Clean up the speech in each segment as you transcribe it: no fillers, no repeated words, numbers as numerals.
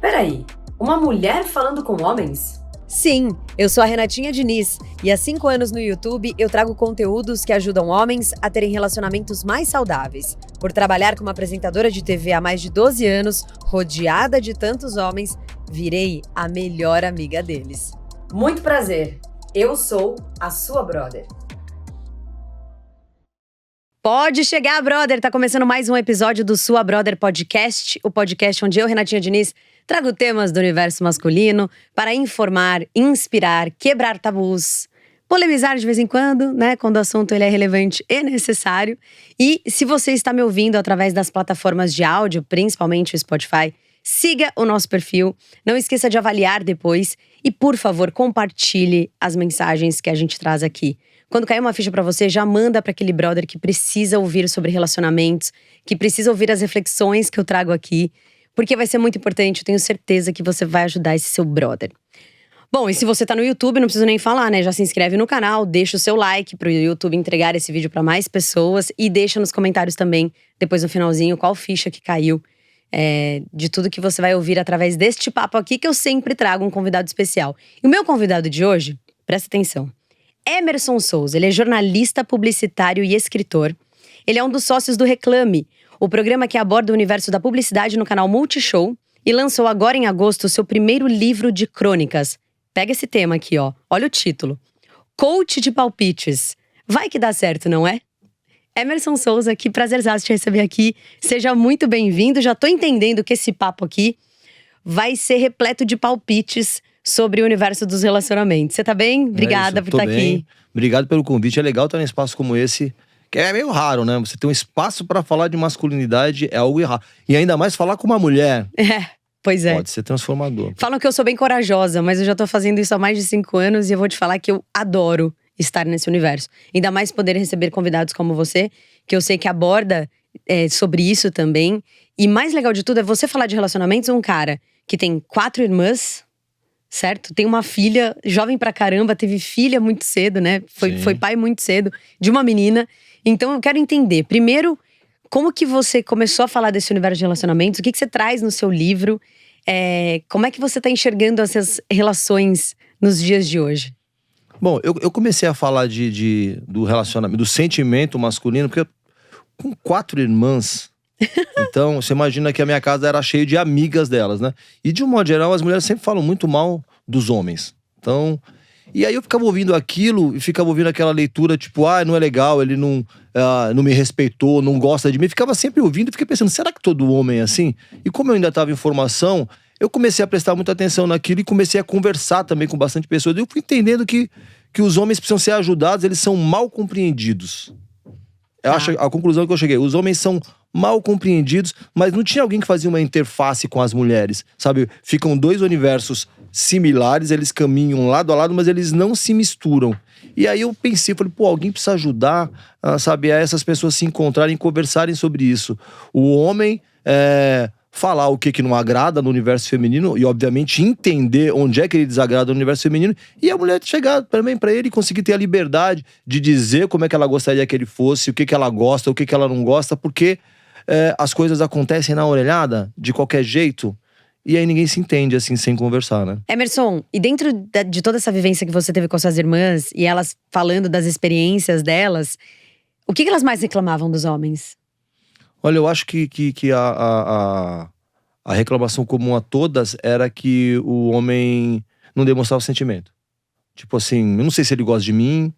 Peraí, uma mulher falando com homens? Sim, eu sou a Renatinha Diniz e há 5 anos no YouTube eu trago conteúdos que ajudam homens a terem relacionamentos mais saudáveis. Por trabalhar como apresentadora de TV há mais de 12 anos, rodeada de tantos homens, virei a melhor amiga deles. Muito prazer, eu sou a sua brother. Pode chegar, brother! Tá começando mais um episódio do Sua Brother Podcast, o podcast onde eu, Renatinha Diniz, trago temas do universo masculino para informar, inspirar, quebrar tabus, polemizar de vez em quando, né, quando o assunto ele é relevante e necessário. E se você está me ouvindo através das plataformas de áudio, principalmente o Spotify, siga o nosso perfil, não esqueça de avaliar depois e, por favor, compartilhe as mensagens que a gente traz aqui. Quando cair uma ficha pra você, já manda pra aquele brother que precisa ouvir sobre relacionamentos, que precisa ouvir as reflexões que eu trago aqui, porque vai ser muito importante, eu tenho certeza que você vai ajudar esse seu brother. Bom, e se você tá no YouTube, não preciso nem falar, né? Já se inscreve no canal, deixa o seu like pro YouTube entregar esse vídeo pra mais pessoas e deixa nos comentários também, depois no finalzinho, qual ficha que caiu de tudo que você vai ouvir através deste papo aqui, que eu sempre trago um convidado especial. E o meu convidado de hoje, presta atenção, Emerson Souza. Ele é jornalista, publicitário e escritor. Ele é um dos sócios do Reclame, o programa que aborda o universo da publicidade no canal Multishow, e lançou agora em agosto o seu primeiro livro de crônicas. Pega esse tema aqui, ó. Olha o título. Coach de palpites. Vai que dá certo, não é? Emerson Souza, que prazerzaço te receber aqui. Seja muito bem-vindo. Já tô entendendo que esse papo aqui vai ser repleto de palpites sobre o universo dos relacionamentos. Você tá bem? Obrigada por estar aqui. Obrigado pelo convite. É legal estar num espaço como esse, que é meio raro, né? Você ter um espaço para falar de masculinidade é algo raro. E ainda mais falar com uma mulher. Pois é. Pode ser transformador. Falam que eu sou bem corajosa, mas eu já tô fazendo isso há mais de 5 anos e eu vou te falar que eu adoro estar nesse universo. Ainda mais poder receber convidados como você, que eu sei que aborda sobre isso também. E mais legal de tudo é você falar de relacionamentos, um cara que tem 4 irmãs, certo? Tem uma filha, jovem pra caramba, teve filha muito cedo, né? Foi pai muito cedo, de uma menina. Então eu quero entender, primeiro, como que você começou a falar desse universo de relacionamentos? O que você traz no seu livro? Como é que você tá enxergando essas relações nos dias de hoje? Bom, eu comecei a falar do relacionamento, do sentimento masculino, porque com 4 irmãs… Então, você imagina que a minha casa era cheia de amigas delas, né? E de um modo geral, as mulheres sempre falam muito mal dos homens. Então… E aí eu ficava ouvindo aquilo e ficava ouvindo aquela leitura, tipo, não é legal, ele não me respeitou, não gosta de mim. Ficava sempre ouvindo e fiquei pensando, será que todo homem é assim? E como eu ainda estava em formação, eu comecei a prestar muita atenção naquilo e comecei a conversar também com bastante pessoas. Eu fui entendendo que os homens precisam ser ajudados, eles são mal compreendidos. Eu acho a conclusão que eu cheguei, os homens são mal compreendidos, mas não tinha alguém que fazia uma interface com as mulheres, sabe? Ficam 2 universos similares, eles caminham lado a lado, mas eles não se misturam. E aí eu pensei, falei, alguém precisa ajudar, sabe, a essas pessoas se encontrarem, conversarem sobre isso. O homem falar o que não agrada no universo feminino e, obviamente, entender onde é que ele desagrada no universo feminino, e a mulher chegar também pra ele e conseguir ter a liberdade de dizer como é que ela gostaria que ele fosse, o que ela gosta, o que ela não gosta, porque as coisas acontecem na orelhada, de qualquer jeito, e aí ninguém se entende assim, sem conversar, né? Emerson, e dentro de toda essa vivência que você teve com as suas irmãs, e elas falando das experiências delas, o que elas mais reclamavam dos homens? Olha, eu acho que a reclamação comum a todas era que o homem não demonstrava sentimento. Tipo assim, eu não sei se ele gosta de mim,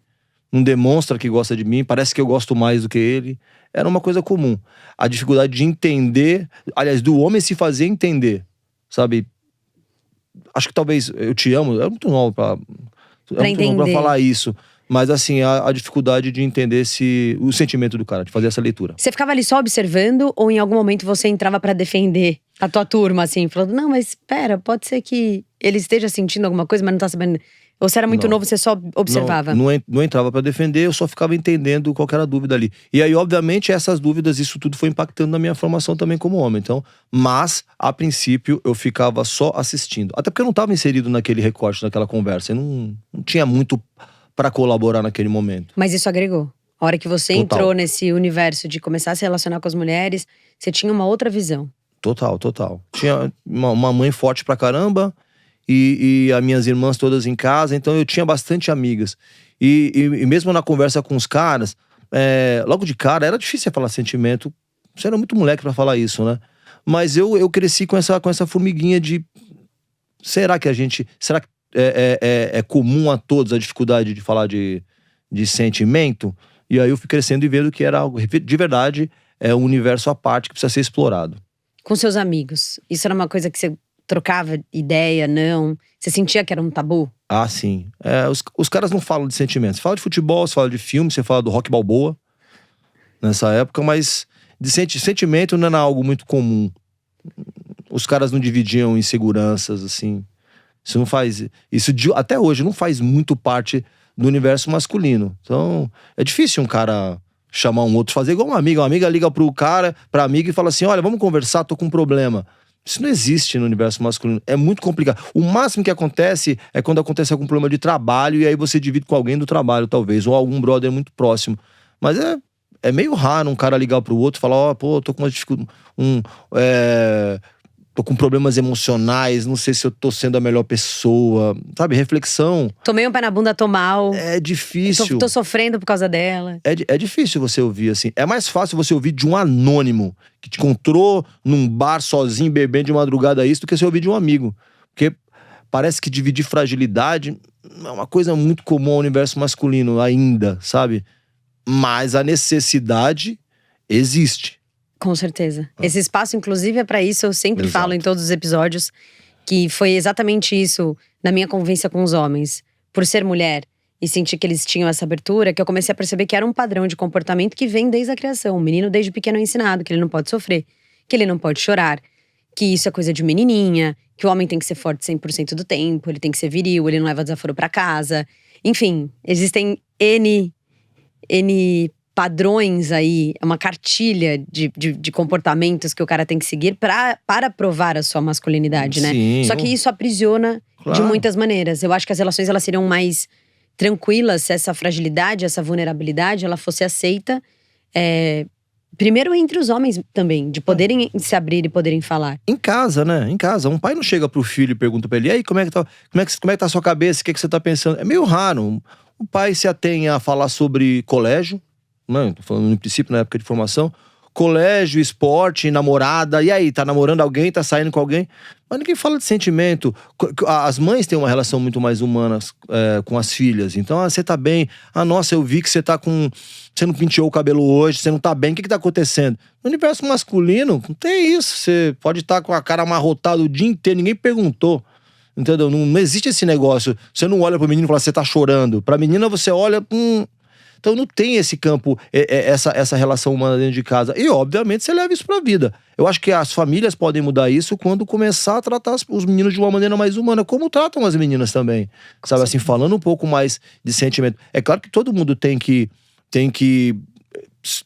não demonstra que gosta de mim, parece que eu gosto mais do que ele. Era uma coisa comum. A dificuldade de entender, aliás, do homem se fazer entender, sabe? Acho que talvez eu te amo, é muito novo pra falar isso. Mas assim, a dificuldade de entender o sentimento do cara, de fazer essa leitura. Você ficava ali só observando ou em algum momento você entrava pra defender a tua turma, assim? Falando, não, mas espera, pode ser que ele esteja sentindo alguma coisa, mas não tá sabendo. Ou você era muito novo, você só observava? Não entrava pra defender, eu só ficava entendendo qual que era a dúvida ali. E aí, obviamente, essas dúvidas, isso tudo foi impactando na minha formação também como homem. Então, mas, a princípio, eu ficava só assistindo. Até porque eu não estava inserido naquele recorte, naquela conversa. Eu não tinha muito pra colaborar naquele momento. Mas isso agregou? A hora que você entrou nesse universo de começar a se relacionar com as mulheres, você tinha uma outra visão? Total, total. Tinha uma mãe forte pra caramba e as minhas irmãs todas em casa, então eu tinha bastante amigas. E mesmo na conversa com os caras, logo de cara, era difícil você falar sentimento. Você era muito moleque pra falar isso, né? Mas eu cresci com essa formiguinha de... Será que é comum a todos a dificuldade de falar de sentimento? E aí eu fui crescendo e vendo que era algo, de verdade, um universo à parte que precisa ser explorado. Com seus amigos, isso era uma coisa que você trocava ideia, não? Você sentia que era um tabu? Ah, sim. Os caras não falam de sentimentos. Você fala de futebol, você fala de filme, você fala do Rock Balboa nessa época, mas de sentimento não era algo muito comum. Os caras não dividiam inseguranças, assim. Até hoje não faz muito parte do universo masculino. Então, é difícil um cara chamar um outro, fazer igual uma amiga liga pra amiga e fala assim, olha, vamos conversar, tô com um problema. Isso não existe no universo masculino, é muito complicado. O máximo que acontece é quando acontece algum problema de trabalho e aí você divide com alguém do trabalho, talvez, ou algum brother muito próximo. Mas é meio raro um cara ligar pro outro e falar, tô com uma dificuldade, tô com problemas emocionais, não sei se eu tô sendo a melhor pessoa. Sabe, reflexão. Tomei um pé na bunda, tô mal. É difícil. Tô sofrendo por causa dela. É difícil você ouvir, assim. É mais fácil você ouvir de um anônimo que te encontrou num bar sozinho, bebendo de madrugada isso, do que você ouvir de um amigo. Porque parece que dividir fragilidade é uma coisa muito comum ao universo masculino ainda, sabe? Mas a necessidade existe. Com certeza. Esse espaço, inclusive, é pra isso. Eu sempre Exato. falo em todos os episódios que foi exatamente isso na minha convivência com os homens. Por ser mulher e sentir que eles tinham essa abertura, que eu comecei a perceber que era um padrão de comportamento que vem desde a criação. O menino desde pequeno é ensinado que ele não pode sofrer, que ele não pode chorar, que isso é coisa de menininha, que o homem tem que ser forte 100% do tempo, ele tem que ser viril, ele não leva desaforo pra casa. Enfim, existem N padrões aí, uma cartilha de comportamentos que o cara tem que seguir para provar a sua masculinidade, né? Sim. Só que isso aprisiona de muitas maneiras. Eu acho que as relações elas seriam mais tranquilas se essa fragilidade, essa vulnerabilidade, ela fosse aceita. Primeiro entre os homens também, de poderem se abrir e poderem falar. Em casa, né? Em casa. Um pai não chega pro filho e pergunta pra ele, e aí, como é que tá a sua cabeça? O que você tá pensando? É meio raro. O pai se atém a falar sobre colégio, né? Tô falando no princípio, na época de formação. Colégio, esporte, namorada. E aí, tá namorando alguém? Tá saindo com alguém? Mas ninguém fala de sentimento. As mães têm uma relação muito mais humana com as filhas. Então, você tá bem. Nossa, eu vi que você você não penteou o cabelo hoje, você não tá bem. O que tá acontecendo? No universo masculino, não tem isso. Você pode estar com a cara amarrotada o dia inteiro, ninguém perguntou. Entendeu? Não existe esse negócio. Você não olha pro menino e fala, você tá chorando. Pra menina, você olha... Então não tem esse campo, essa relação humana dentro de casa. E obviamente você leva isso pra vida. Eu acho que as famílias podem mudar isso quando começar a tratar os meninos de uma maneira mais humana, como tratam as meninas também. Sabe, assim, falando um pouco mais de sentimento. É claro que todo mundo tem que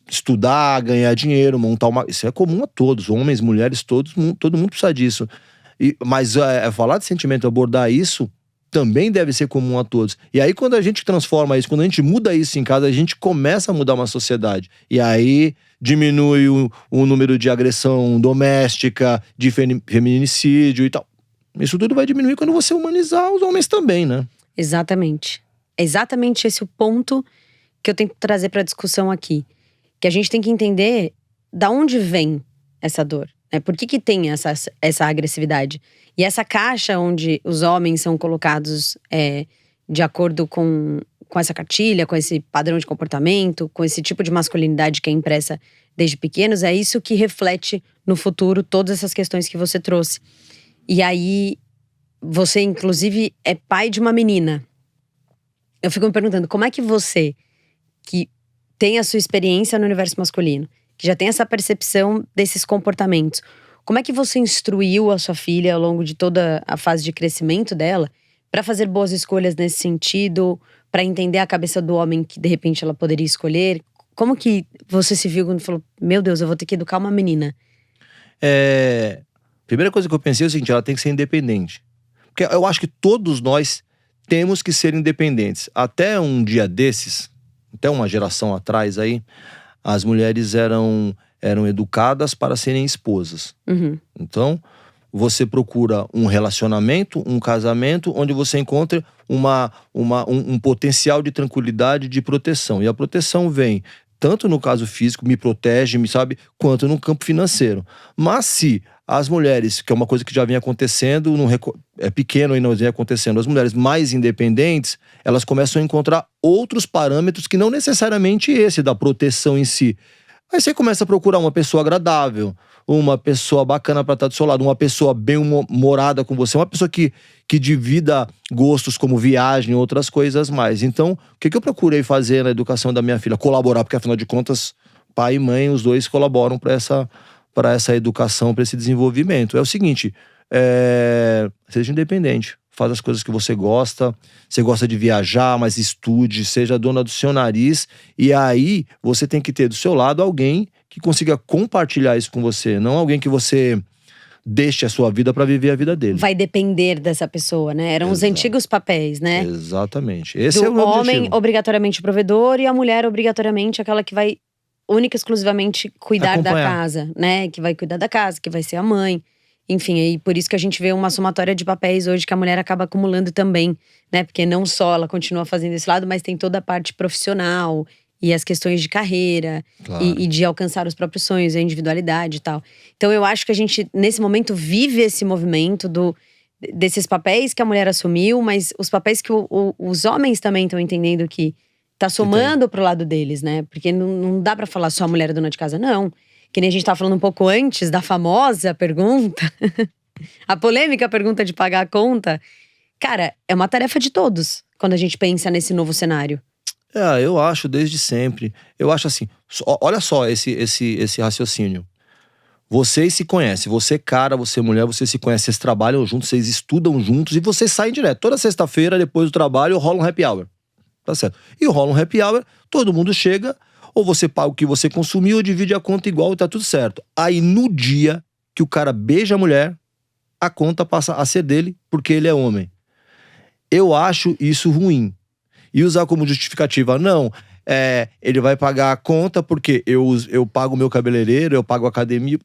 estudar, ganhar dinheiro, montar uma... Isso é comum a todos, homens, mulheres, todo mundo precisa disso. Mas falar de sentimento, abordar isso, também deve ser comum a todos. E aí quando a gente transforma isso, quando a gente muda isso em casa, a gente começa a mudar uma sociedade. E aí diminui o número de agressão doméstica, de feminicídio e tal. Isso tudo vai diminuir quando você humanizar os homens também, né? Exatamente. É exatamente esse o ponto que eu tento trazer pra discussão aqui. Que a gente tem que entender da onde vem essa dor. Por que tem essa agressividade? E essa caixa onde os homens são colocados de acordo com essa cartilha, com esse padrão de comportamento, com esse tipo de masculinidade que é impressa desde pequenos, é isso que reflete no futuro todas essas questões que você trouxe. E aí, você inclusive é pai de uma menina. Eu fico me perguntando, como é que você, que tem a sua experiência no universo masculino, que já tem essa percepção desses comportamentos, como é que você instruiu a sua filha ao longo de toda a fase de crescimento dela para fazer boas escolhas nesse sentido, para entender a cabeça do homem que de repente ela poderia escolher? Como que você se viu quando falou, meu Deus, eu vou ter que educar uma menina? Primeira coisa que eu pensei é o seguinte, ela tem que ser independente. Porque eu acho que todos nós temos que ser independentes. Até um dia desses, até uma geração atrás aí, as mulheres eram eram educadas para serem esposas. Uhum. Então, você procura um relacionamento, um casamento, onde você encontra um potencial de tranquilidade, de proteção. E a proteção vem tanto no caso físico, me protege, me sabe, quanto no campo financeiro. Mas se as mulheres, que é uma coisa que já vem acontecendo, é pequeno e não vem acontecendo, as mulheres mais independentes, elas começam a encontrar outros parâmetros que não necessariamente esse da proteção em si. Aí você começa a procurar uma pessoa agradável, uma pessoa bacana para estar do seu lado, uma pessoa bem humorada com você, uma pessoa que divida gostos como viagem e outras coisas mais. Então, o que eu procurei fazer na educação da minha filha? Colaborar, porque afinal de contas, pai e mãe, os dois colaboram para essa educação, para esse desenvolvimento. É o seguinte, seja independente. Faz as coisas que você gosta de viajar, mas estude, seja dona do seu nariz. E aí, você tem que ter do seu lado alguém que consiga compartilhar isso com você. Não alguém que você deixe a sua vida para viver a vida dele. Vai depender dessa pessoa, né? Eram os antigos papéis, né? Exatamente. Esse é o meu homem, objetivo. obrigatoriamente o provedor, e a mulher, obrigatoriamente, aquela que vai única e exclusivamente cuidar da casa, né? Que vai cuidar da casa, que vai ser a mãe. Enfim, aí por isso que a gente vê uma somatória de papéis hoje que a mulher acaba acumulando também, né? Porque não só ela continua fazendo esse lado, mas tem toda a parte profissional e as questões de carreira, Claro. e de alcançar os próprios sonhos, a individualidade e tal. Então eu acho que a gente, nesse momento, vive esse movimento desses papéis que a mulher assumiu, mas os papéis que os homens também estão entendendo que tá somando pro lado deles, né? Porque não dá pra falar só a mulher é dona de casa, não. Que nem a gente tava falando um pouco antes da famosa pergunta, a polêmica pergunta de pagar a conta. Cara, é uma tarefa de todos quando a gente pensa nesse novo cenário. Eu acho desde sempre. Eu acho assim, olha só esse raciocínio. Vocês se conhecem, você cara, você mulher, vocês se conhecem, vocês trabalham juntos, vocês estudam juntos e vocês saem direto. Toda sexta-feira, depois do trabalho, rola um happy hour. Tá certo. E rola um happy hour, todo mundo chega, ou você paga o que você consumiu, ou divide a conta igual e tá tudo certo. Aí no dia que o cara beija a mulher, a conta passa a ser dele, porque ele é homem. Eu acho isso ruim. E usar como justificativa, não, ele vai pagar a conta porque eu pago o meu cabeleireiro, eu pago a academia,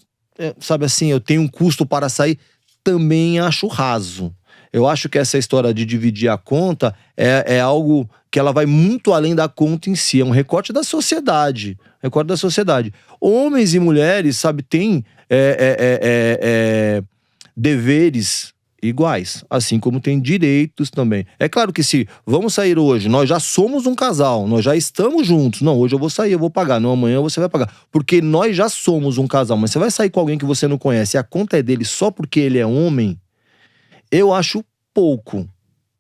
sabe assim, eu tenho um custo para sair, também acho raso. Eu acho que essa história de dividir a conta é algo que ela vai muito além da conta em si, é um recorte da sociedade. Homens e mulheres, sabe, têm deveres iguais, assim como tem direitos também. É claro que se vamos sair hoje, nós já somos um casal, nós já estamos juntos. Não, hoje eu vou sair, eu vou pagar. Não, amanhã você vai pagar. Porque nós já somos um casal. Mas você vai sair com alguém que você não conhece e a conta é dele só porque ele é homem, eu acho pouco.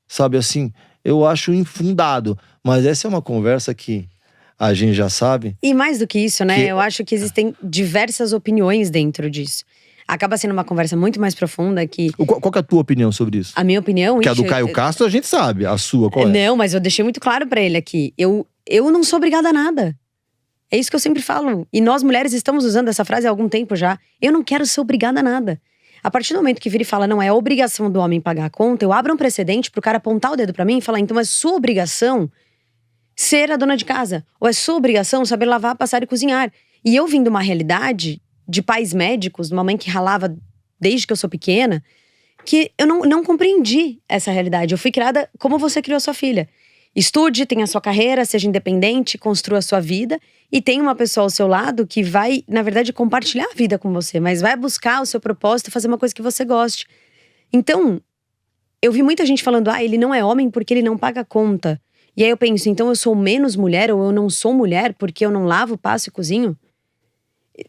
Sabe assim? Eu acho infundado. Mas essa é uma conversa que a gente já sabe. E mais do que isso, né? Eu acho que existem diversas opiniões dentro disso. Acaba sendo uma conversa muito mais profunda que… Qual que é a tua opinião sobre isso? A minha opinião… Que a do Caio Castro a gente sabe, a sua qual é? Não, mas eu deixei muito claro pra ele aqui. Eu não sou obrigada a nada. É isso que eu sempre falo. E nós mulheres estamos usando essa frase há algum tempo já. Eu não quero ser obrigada a nada. A partir do momento que vira e fala, não, é a obrigação do homem pagar a conta, eu abro um precedente pro cara apontar o dedo pra mim e falar, então é sua obrigação ser a dona de casa. Ou é sua obrigação saber lavar, passar e cozinhar. E eu vim de uma realidade de pais médicos, de uma mãe que ralava desde que eu sou pequena, que eu não compreendi essa realidade. Eu fui criada como você criou sua filha. Estude, tenha a sua carreira, seja independente, construa a sua vida e tenha uma pessoa ao seu lado que vai, na verdade, compartilhar a vida com você, mas vai buscar o seu propósito e fazer uma coisa que você goste. Então, eu vi muita gente falando, ele não é homem porque ele não paga conta. E aí eu penso, então eu sou menos mulher ou eu não sou mulher porque eu não lavo, passo e cozinho?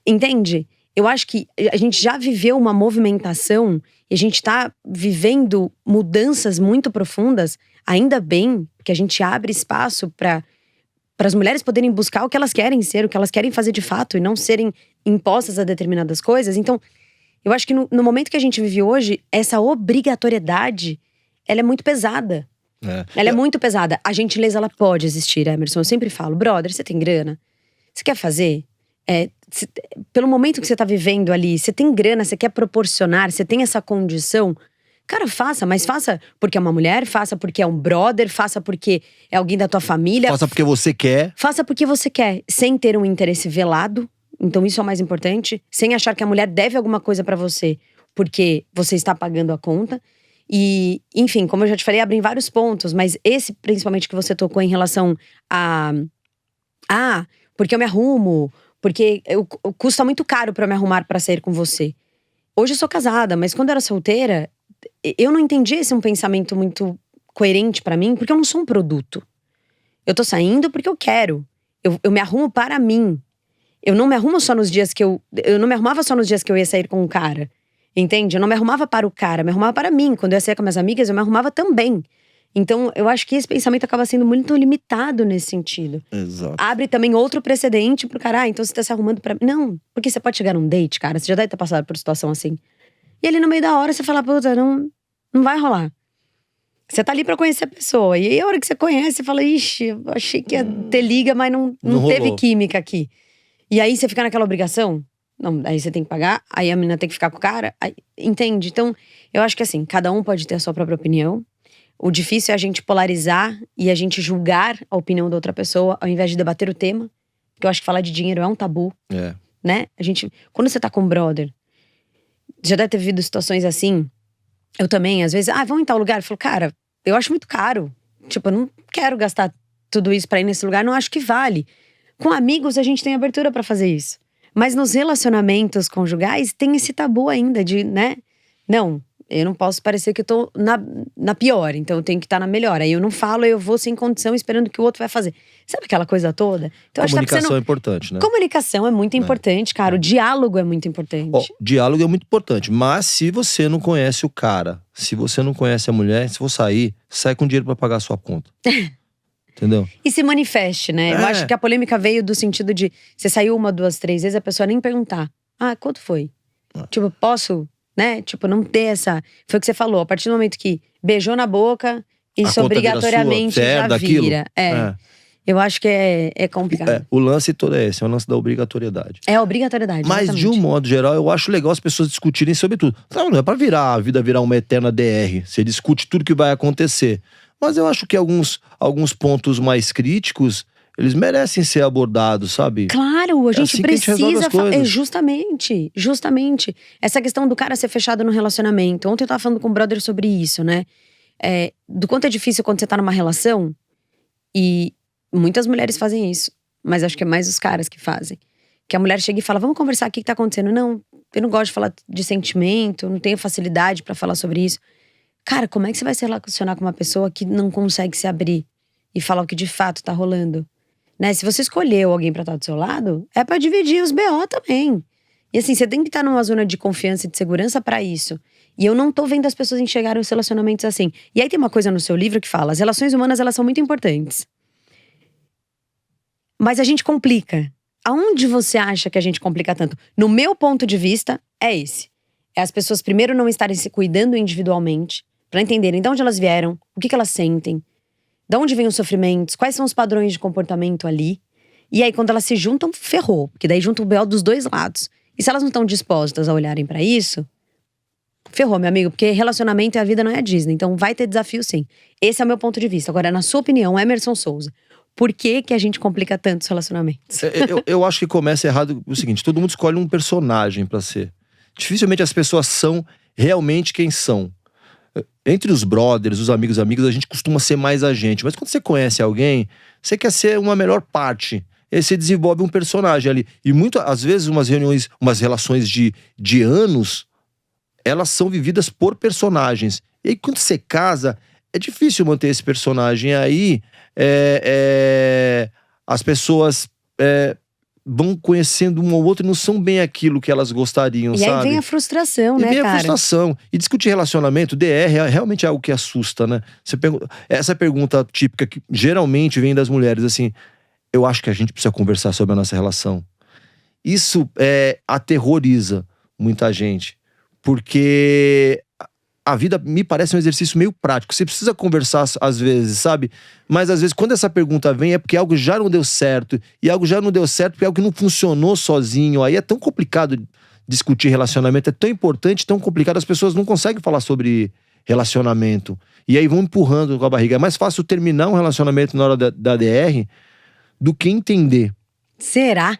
Entende? Eu acho que a gente já viveu uma movimentação e a gente tá vivendo mudanças muito profundas. Ainda bem que a gente abre espaço para as mulheres poderem buscar o que elas querem ser, o que elas querem fazer de fato e não serem impostas a determinadas coisas. Então, eu acho que no momento que a gente vive hoje, essa obrigatoriedade, ela é muito pesada. Ela é muito pesada. A gentileza, ela pode existir, Emerson. Eu sempre falo, brother, você tem grana? Você quer fazer? Pelo momento que você tá vivendo ali, você tem grana, você quer proporcionar, você tem essa condição, cara, faça, mas faça porque é uma mulher, faça porque é um brother, faça porque é alguém da tua família. Faça porque você quer. Faça porque você quer, sem ter um interesse velado então isso é o mais importante. Sem achar que a mulher deve alguma coisa pra você, porque você está pagando a conta. E, enfim, como eu já te falei, abre em vários pontos. Mas esse, principalmente, que você tocou em relação a… porque eu me arrumo, porque custa muito caro pra eu me arrumar pra sair com você. Hoje eu sou casada, mas quando eu era solteira, eu não entendia esse um pensamento muito coerente pra mim, porque eu não sou um produto. Eu tô saindo porque eu quero. Eu me arrumo para mim. Eu não me arrumo só nos dias que eu não me arrumava só nos dias que eu ia sair com um cara. Entende? Eu não me arrumava para o cara, eu me arrumava para mim. Quando eu ia sair com minhas amigas, eu me arrumava também. Então, eu acho que esse pensamento acaba sendo muito limitado nesse sentido. Exato. Abre também outro precedente pro cara, então você tá se arrumando pra… Não, porque você pode chegar num date, cara, você já deve ter passado por situação assim. E ali no meio da hora você fala, puta, não vai rolar. Você tá ali pra conhecer a pessoa. E aí a hora que você conhece, você fala, ixi, eu achei que ia ter liga, mas não teve rolou. química aqui. E aí você fica naquela obrigação. Não, aí você tem que pagar, aí a menina tem que ficar com o cara. Aí, entende? Então, eu acho que assim, cada um pode ter a sua própria opinião. O difícil é a gente polarizar e a gente julgar a opinião da outra pessoa, ao invés de debater o tema. Porque eu acho que falar de dinheiro é um tabu, né? Quando você tá com um brother, já deve ter vivido situações assim. Eu também, às vezes, vamos em tal lugar. Eu falo, cara, eu acho muito caro. Tipo, eu não quero gastar tudo isso pra ir nesse lugar, não acho que vale. Com amigos, a gente tem abertura pra fazer isso. Mas nos relacionamentos conjugais, tem esse tabu ainda de, né? Não, eu não posso parecer que eu tô na pior, então eu tenho que estar na melhor. Aí eu não falo, eu vou sem condição, esperando que o outro vai fazer. Sabe aquela coisa toda? Então, Comunicação é importante, né? Comunicação é muito importante, cara. O diálogo é muito importante. Diálogo é muito importante, mas se você não conhece o cara, se você não conhece a mulher, se for sair, sai com dinheiro pra pagar a sua conta. Entendeu? E se manifeste, né? Eu acho que a polêmica veio do sentido de… Você saiu 1, 2, 3 vezes, a pessoa nem perguntar. Quanto foi? Tipo, posso… Né? Tipo, não ter essa… Foi o que você falou, a partir do momento que beijou na boca, isso obrigatoriamente já vira. Eu acho que é complicado. O lance todo é esse, é o lance da obrigatoriedade. É a obrigatoriedade, Mas exatamente. de um modo geral, eu acho legal as pessoas discutirem sobre tudo. Não é pra a vida virar uma eterna DR. Você discute tudo que vai acontecer. Mas eu acho que alguns pontos mais críticos, eles merecem ser abordados, sabe? Claro, a gente assim precisa falar. Justamente. Essa questão do cara ser fechado no relacionamento. Ontem eu tava falando com um brother sobre isso, né? Do quanto é difícil quando você tá numa relação. E muitas mulheres fazem isso. Mas acho que é mais os caras que fazem. Que a mulher chega e fala, vamos conversar, o que tá acontecendo? Não, eu não gosto de falar de sentimento, não tenho facilidade pra falar sobre isso. Cara, como é que você vai se relacionar com uma pessoa que não consegue se abrir e falar o que de fato tá rolando? Né? Se você escolheu alguém pra estar do seu lado, é pra dividir os BO também. E assim, você tem que estar numa zona de confiança e de segurança pra isso. E eu não tô vendo as pessoas enxergarem os relacionamentos assim. E aí tem uma coisa no seu livro que fala, as relações humanas, elas são muito importantes. Mas a gente complica. Aonde você acha que a gente complica tanto? No meu ponto de vista, é esse. É as pessoas primeiro não estarem se cuidando individualmente, pra entenderem de onde elas vieram, o que elas sentem, de onde vêm os sofrimentos, quais são os padrões de comportamento ali. E aí, quando elas se juntam, ferrou. Porque daí junta o BO dos dois lados. E se elas não estão dispostas a olharem pra isso, ferrou, meu amigo. Porque relacionamento e a vida não é a Disney. Então vai ter desafio, sim. Esse é o meu ponto de vista. Agora, na sua opinião, Emerson Souza, por que a gente complica tanto os relacionamentos? Eu acho que começa errado o seguinte, todo mundo escolhe um personagem pra ser. Dificilmente as pessoas são realmente quem são. Entre os brothers, os amigos, a gente costuma ser mais a gente. Mas quando você conhece alguém, você quer ser uma melhor parte. E aí você desenvolve um personagem ali. E às vezes umas relações de anos, elas são vividas por personagens. E aí quando você casa, é difícil manter esse personagem. Aí as pessoas vão conhecendo um ao outro e não são bem aquilo que elas gostariam, sabe? E aí vem a frustração, né, cara? E vem a frustração. E discutir relacionamento, DR, realmente é algo que assusta, né? Essa pergunta típica que geralmente vem das mulheres, assim, eu acho que a gente precisa conversar sobre a nossa relação. Isso aterroriza muita gente. Porque a vida me parece um exercício meio prático. Você precisa conversar às vezes, sabe? Mas às vezes quando essa pergunta vem é porque algo já não deu certo. E algo já não deu certo porque algo que não funcionou sozinho. Aí é tão complicado discutir relacionamento. É tão importante, tão complicado. As pessoas não conseguem falar sobre relacionamento. E aí vão empurrando com a barriga. É mais fácil terminar um relacionamento na hora da DR do que entender. Será?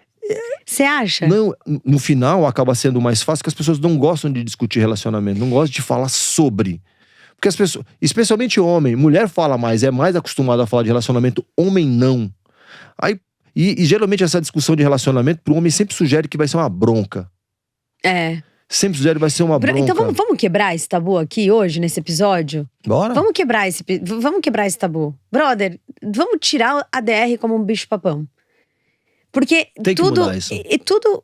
Você acha? Não, no final acaba sendo mais fácil, porque as pessoas não gostam de discutir relacionamento, não gostam de falar sobre. Porque as pessoas, especialmente homem, mulher fala mais, é mais acostumado a falar de relacionamento, homem não. Aí, e geralmente essa discussão de relacionamento pro homem sempre sugere que vai ser uma bronca. Sempre sugere que vai ser uma bronca. Então vamos quebrar esse tabu aqui hoje, nesse episódio? Bora? Vamos quebrar esse tabu. Brother, vamos tirar a DR como um bicho papão. Porque Tem que tudo, mudar isso. tudo,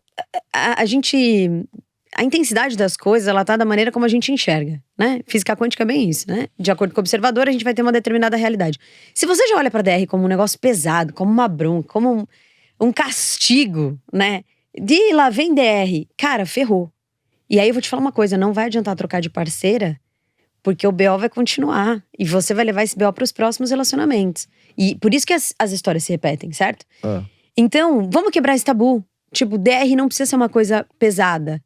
a intensidade das coisas, ela tá da maneira como a gente enxerga, né? Física quântica é bem isso, né? De acordo com o observador, a gente vai ter uma determinada realidade. Se você já olha pra DR como um negócio pesado, como uma bronca, como um castigo, né? De lá vem DR, cara, ferrou. E aí eu vou te falar uma coisa, não vai adiantar trocar de parceira, porque o BO vai continuar. E você vai levar esse BO pros próximos relacionamentos. E por isso que as histórias se repetem, certo? Então, vamos quebrar esse tabu. Tipo, DR não precisa ser uma coisa pesada.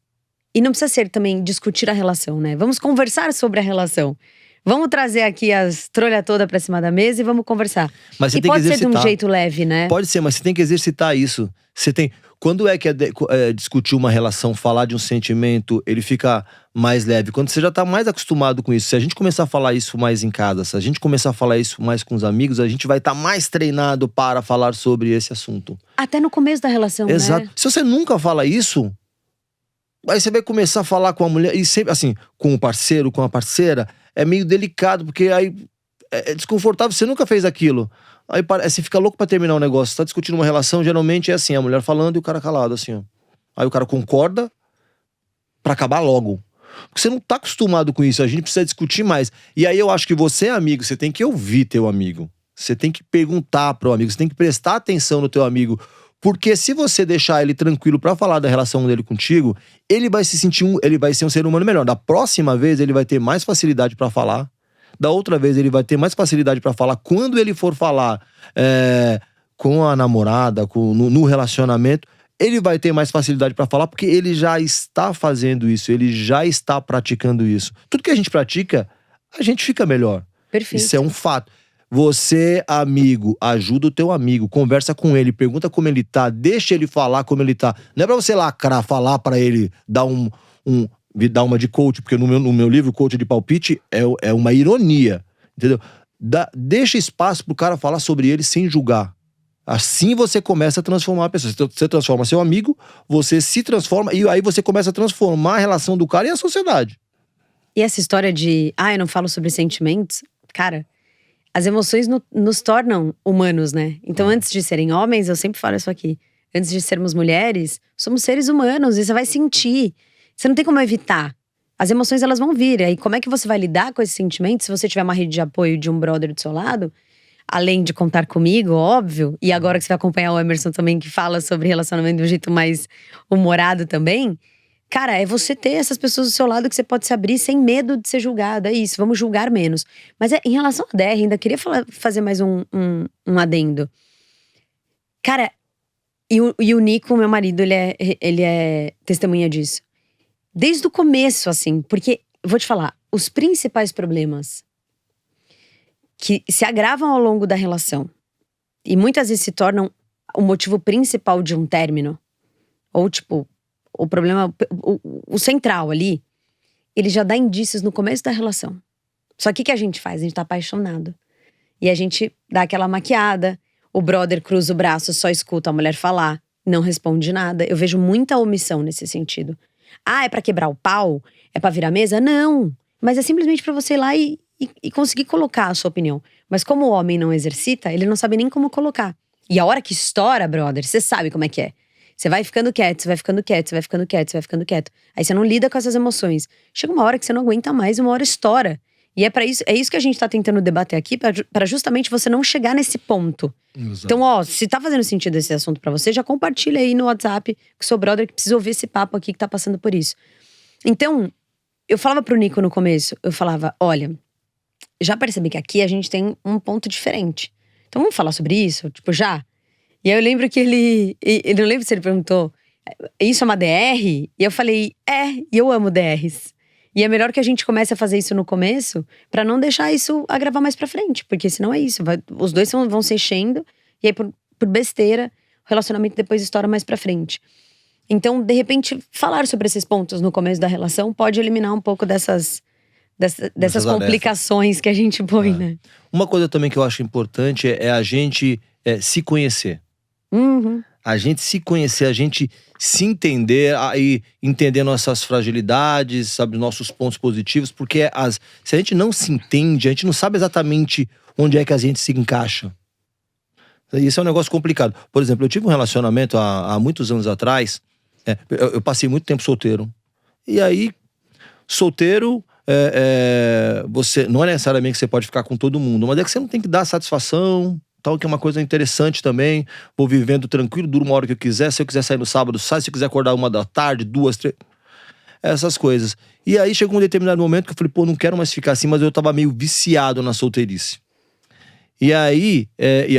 E não precisa ser também discutir a relação, né? Vamos conversar sobre a relação. Vamos trazer aqui as trolha toda pra cima da mesa e vamos conversar. Mas você e tem pode que ser de exercitar. um jeito leve, né? Pode ser, mas você tem que exercitar isso. Você tem. Quando é que discutir uma relação, falar de um sentimento, ele fica mais leve? Quando você já tá mais acostumado com isso. Se a gente começar a falar isso mais em casa, se a gente começar a falar isso mais com os amigos, a gente vai estar mais treinado para falar sobre esse assunto. Até no começo da relação, Exato. né? Se você nunca fala isso, aí você vai começar a falar com a mulher, e sempre assim, com o parceiro, com a parceira, é meio delicado, porque aí é desconfortável, você nunca fez aquilo. Aí você fica louco pra terminar o negócio. Você tá discutindo uma relação, geralmente é assim, a mulher falando e o cara calado, assim, ó. Aí o cara concorda pra acabar logo. Porque você não tá acostumado com isso, a gente precisa discutir mais. E aí eu acho que você é amigo, você tem que ouvir teu amigo. Você tem que perguntar pro amigo, você tem que prestar atenção no teu amigo. Porque se você deixar ele tranquilo pra falar da relação dele contigo, ele vai se sentir ele vai ser um ser humano melhor. Da próxima vez ele vai ter mais facilidade pra falar. Da outra vez ele vai ter mais facilidade pra falar. Quando ele for falar com a namorada, no relacionamento, ele vai ter mais facilidade pra falar, porque ele já está fazendo isso, ele já está praticando isso. Tudo que a gente pratica, a gente fica melhor. Perfeito. Isso é um fato. Você, amigo, ajuda o teu amigo, conversa com ele, pergunta como ele tá, deixa ele falar como ele tá. Não é pra você lacrar, falar pra ele, dar uma de coach, porque no meu livro, Coach de Palpite, é uma ironia, entendeu? Deixa espaço pro cara falar sobre ele sem julgar. Assim você começa a transformar a pessoa. Você transforma seu amigo, você se transforma, e aí você começa a transformar a relação do cara e a sociedade. E essa história de, eu não falo sobre sentimentos, cara, as emoções nos tornam humanos, né? Então, antes de serem homens, eu sempre falo isso aqui. Antes de sermos mulheres, somos seres humanos e você vai sentir. Você não tem como evitar. As emoções, elas vão vir. Aí, como é que você vai lidar com esses sentimentos se você tiver uma rede de apoio de um brother do seu lado? Além de contar comigo, óbvio. E agora que você vai acompanhar o Emerson também, que fala sobre relacionamento de um jeito mais humorado também. Cara, é você ter essas pessoas do seu lado que você pode se abrir sem medo de ser julgado. É isso, vamos julgar menos. Mas em relação à DR, ainda queria fazer mais um adendo. Cara, e o Nico, meu marido, ele é testemunha disso. Desde o começo, assim, porque, vou te falar, os principais problemas que se agravam ao longo da relação e muitas vezes se tornam o motivo principal de um término, ou tipo, o problema, o central ali, ele já dá indícios no começo da relação. Só que o que a gente faz? A gente tá apaixonado. E a gente dá aquela maquiada, o brother cruza o braço, só escuta a mulher falar, não responde nada. Eu vejo muita omissão nesse sentido. É pra quebrar o pau? É pra virar mesa? Não. Mas é simplesmente pra você ir lá e conseguir colocar a sua opinião. Mas como o homem não exercita, ele não sabe nem como colocar. E a hora que estoura, brother, você sabe como é que é. Você vai ficando quieto, você vai ficando quieto, você vai ficando quieto, você vai ficando quieto. Aí você não lida com essas emoções. Chega uma hora que você não aguenta mais, uma hora estoura. E é isso que a gente tá tentando debater aqui, pra justamente você não chegar nesse ponto. Exato. Então, se tá fazendo sentido esse assunto pra você, já compartilha aí no WhatsApp com o seu brother que precisa ouvir esse papo aqui que tá passando por isso. Então, eu falava pro Nico no começo, eu falava, olha, já percebi que aqui a gente tem um ponto diferente. Então vamos falar sobre isso? Tipo, já? E aí eu lembro que ele não lembro se ele perguntou, isso é uma DR? E eu falei, e eu amo DRs. E é melhor que a gente comece a fazer isso no começo, pra não deixar isso agravar mais pra frente. Porque senão é isso, os dois vão se enchendo, e aí por besteira, o relacionamento depois estoura mais pra frente. Então, de repente, falar sobre esses pontos no começo da relação pode eliminar um pouco dessas complicações que a gente põe, né? Uma coisa também que eu acho importante é a gente se conhecer. Uhum. A gente se conhecer, a gente se entender e entender nossas fragilidades, sabe, nossos pontos positivos, porque se a gente não se entende, a gente não sabe exatamente onde é que a gente se encaixa. Isso é um negócio complicado. Por exemplo, eu tive um relacionamento há muitos anos atrás, eu passei muito tempo solteiro. E aí, solteiro, você não é necessariamente que você pode ficar com todo mundo, mas é que você não tem que dar satisfação, tal, que é uma coisa interessante também. Vou vivendo tranquilo, duro uma hora que eu quiser. Se eu quiser sair no sábado, sai. Se eu quiser acordar 1 da tarde, 2, 3. Essas coisas. E aí chegou um determinado momento que eu falei, pô, não quero mais ficar assim, mas eu tava meio viciado na solteirice. E aí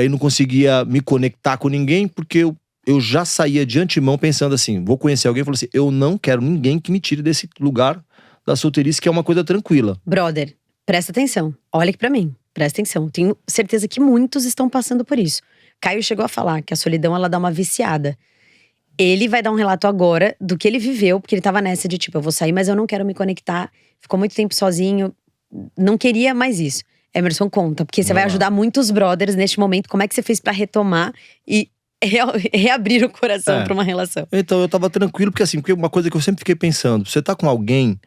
não conseguia me conectar com ninguém, porque eu já saía de antemão pensando assim, vou conhecer alguém. Eu falei assim, eu não quero ninguém que me tire desse lugar da solteirice, que é uma coisa tranquila. Brother, presta atenção. Olha aqui pra mim. Presta atenção. Tenho certeza que muitos estão passando por isso. Caio chegou a falar que a solidão, ela dá uma viciada. Ele vai dar um relato agora do que ele viveu, porque ele tava nessa de tipo, eu vou sair, mas eu não quero me conectar. Ficou muito tempo sozinho. Não queria mais isso. Emerson, conta, porque você vai ajudar muitos brothers neste momento. Como é que você fez pra retomar e reabrir o coração pra uma relação? Então, eu tava tranquilo, porque uma coisa que eu sempre fiquei pensando, você tá com alguém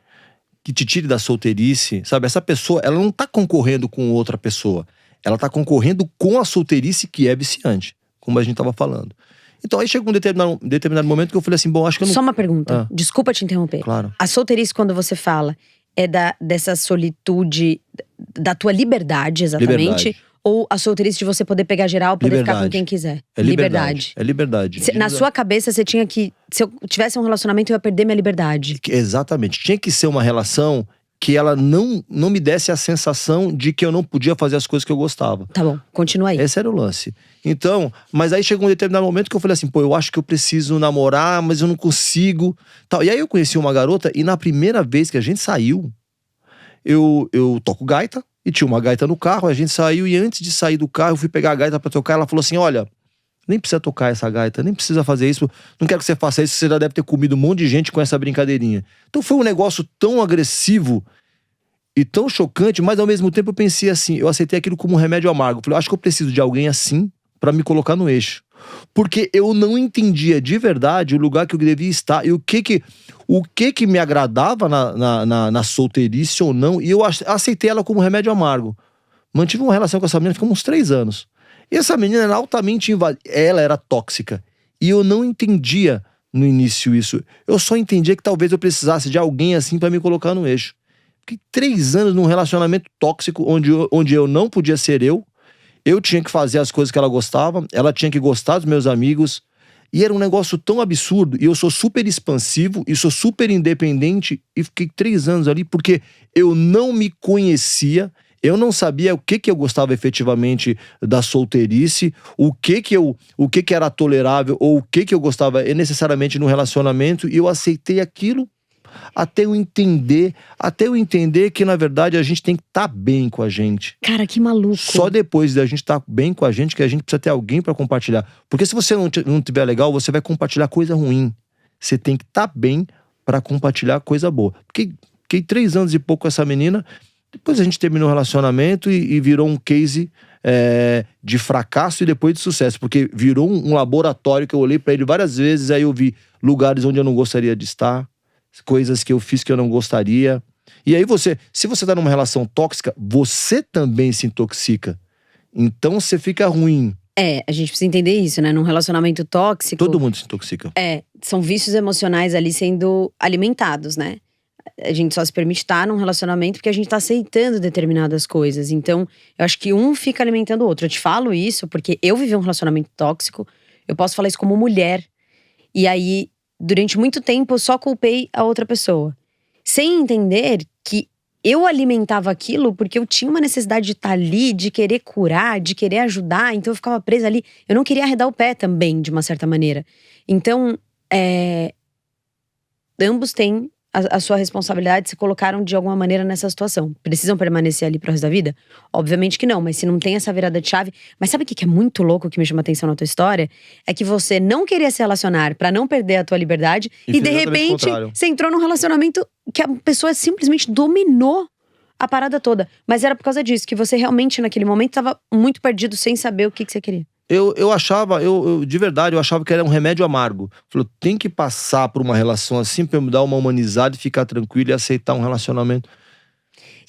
que te tire da solteirice, sabe? Essa pessoa, ela não tá concorrendo com outra pessoa. Ela tá concorrendo com a solteirice, que é viciante, como a gente tava falando. Então aí chegou um determinado momento que eu falei assim, bom, acho que eu não... Só uma pergunta, desculpa te interromper. Claro. A solteirice, quando você fala, é dessa solitude, da tua liberdade, exatamente? Liberdade. Ou a solteirice de você poder pegar geral, poder ficar com quem quiser? É liberdade. É liberdade. Na sua cabeça, você tinha que… Se eu tivesse um relacionamento, eu ia perder minha liberdade. Exatamente. Tinha que ser uma relação que ela não me desse a sensação de que eu não podia fazer as coisas que eu gostava. Tá bom, continua aí. Esse era o lance. Então, mas aí chegou um determinado momento que eu falei assim, pô, eu acho que eu preciso namorar, mas eu não consigo. Tal. E aí eu conheci uma garota, e na primeira vez que a gente saiu, eu toco gaita, e tinha uma gaita no carro, a gente saiu, e antes de sair do carro, eu fui pegar a gaita pra tocar, ela falou assim, olha, nem precisa tocar essa gaita, nem precisa fazer isso, não quero que você faça isso, você já deve ter comido um monte de gente com essa brincadeirinha. Então foi um negócio tão agressivo e tão chocante, mas ao mesmo tempo eu pensei assim, eu aceitei aquilo como um remédio amargo. Eu falei, acho que eu preciso de alguém assim pra me colocar no eixo. Porque eu não entendia de verdade o lugar que eu devia estar e o que me agradava na solteirice ou não. E eu aceitei ela como um remédio amargo. Mantive uma relação com essa menina, ficamos uns 3 anos. E essa menina era altamente invasiva, ela era tóxica. E eu não entendia no início isso. Eu só entendia que talvez eu precisasse de alguém assim pra me colocar no eixo. Fiquei 3 anos num relacionamento tóxico, onde eu não podia ser eu tinha que fazer as coisas que ela gostava, ela tinha que gostar dos meus amigos, e era um negócio tão absurdo, e eu sou super expansivo, e sou super independente, e fiquei 3 anos ali, porque eu não me conhecia, eu não sabia o que eu gostava efetivamente da solteirice, o que era tolerável, ou o que eu gostava necessariamente no relacionamento, e eu aceitei aquilo, até eu entender que na verdade a gente tem que estar bem com a gente. Cara, que maluco. Só depois da gente estar bem com a gente que a gente precisa ter alguém pra compartilhar. Porque se você não tiver legal, você vai compartilhar coisa ruim. Você tem que estar bem pra compartilhar coisa boa. Fiquei 3 anos e pouco com essa menina, depois a gente terminou o relacionamento e virou um case de fracasso e depois de sucesso, porque virou um laboratório que eu olhei pra ele várias vezes, aí eu vi lugares onde eu não gostaria de estar, coisas que eu fiz que eu não gostaria. E aí se você tá numa relação tóxica, você também se intoxica. Então você fica ruim. A gente precisa entender isso, né? Num relacionamento tóxico… Todo mundo se intoxica. São vícios emocionais ali sendo alimentados, né? A gente só se permite estar num relacionamento porque a gente tá aceitando determinadas coisas. Então, eu acho que um fica alimentando o outro. Eu te falo isso porque eu vivi um relacionamento tóxico. Eu posso falar isso como mulher. E aí… durante muito tempo eu só culpei a outra pessoa, sem entender que eu alimentava aquilo porque eu tinha uma necessidade de estar ali, de querer curar, de querer ajudar, então eu ficava presa ali. Eu não queria arredar o pé também, de uma certa maneira. Então, ambos têm a sua responsabilidade, se colocaram de alguma maneira nessa situação. Precisam permanecer ali pro resto da vida? Obviamente que não, mas se não tem essa virada de chave… Mas sabe o que é muito louco, que me chama atenção na tua história? É que você não queria se relacionar pra não perder a tua liberdade e de repente você entrou num relacionamento que a pessoa simplesmente dominou a parada toda. Mas era por causa disso, que você realmente naquele momento tava muito perdido, sem saber o que você queria. Eu achava, de verdade, eu achava que era um remédio amargo. Falei, tem que passar por uma relação assim pra eu me dar uma humanizada e ficar tranquilo e aceitar um relacionamento.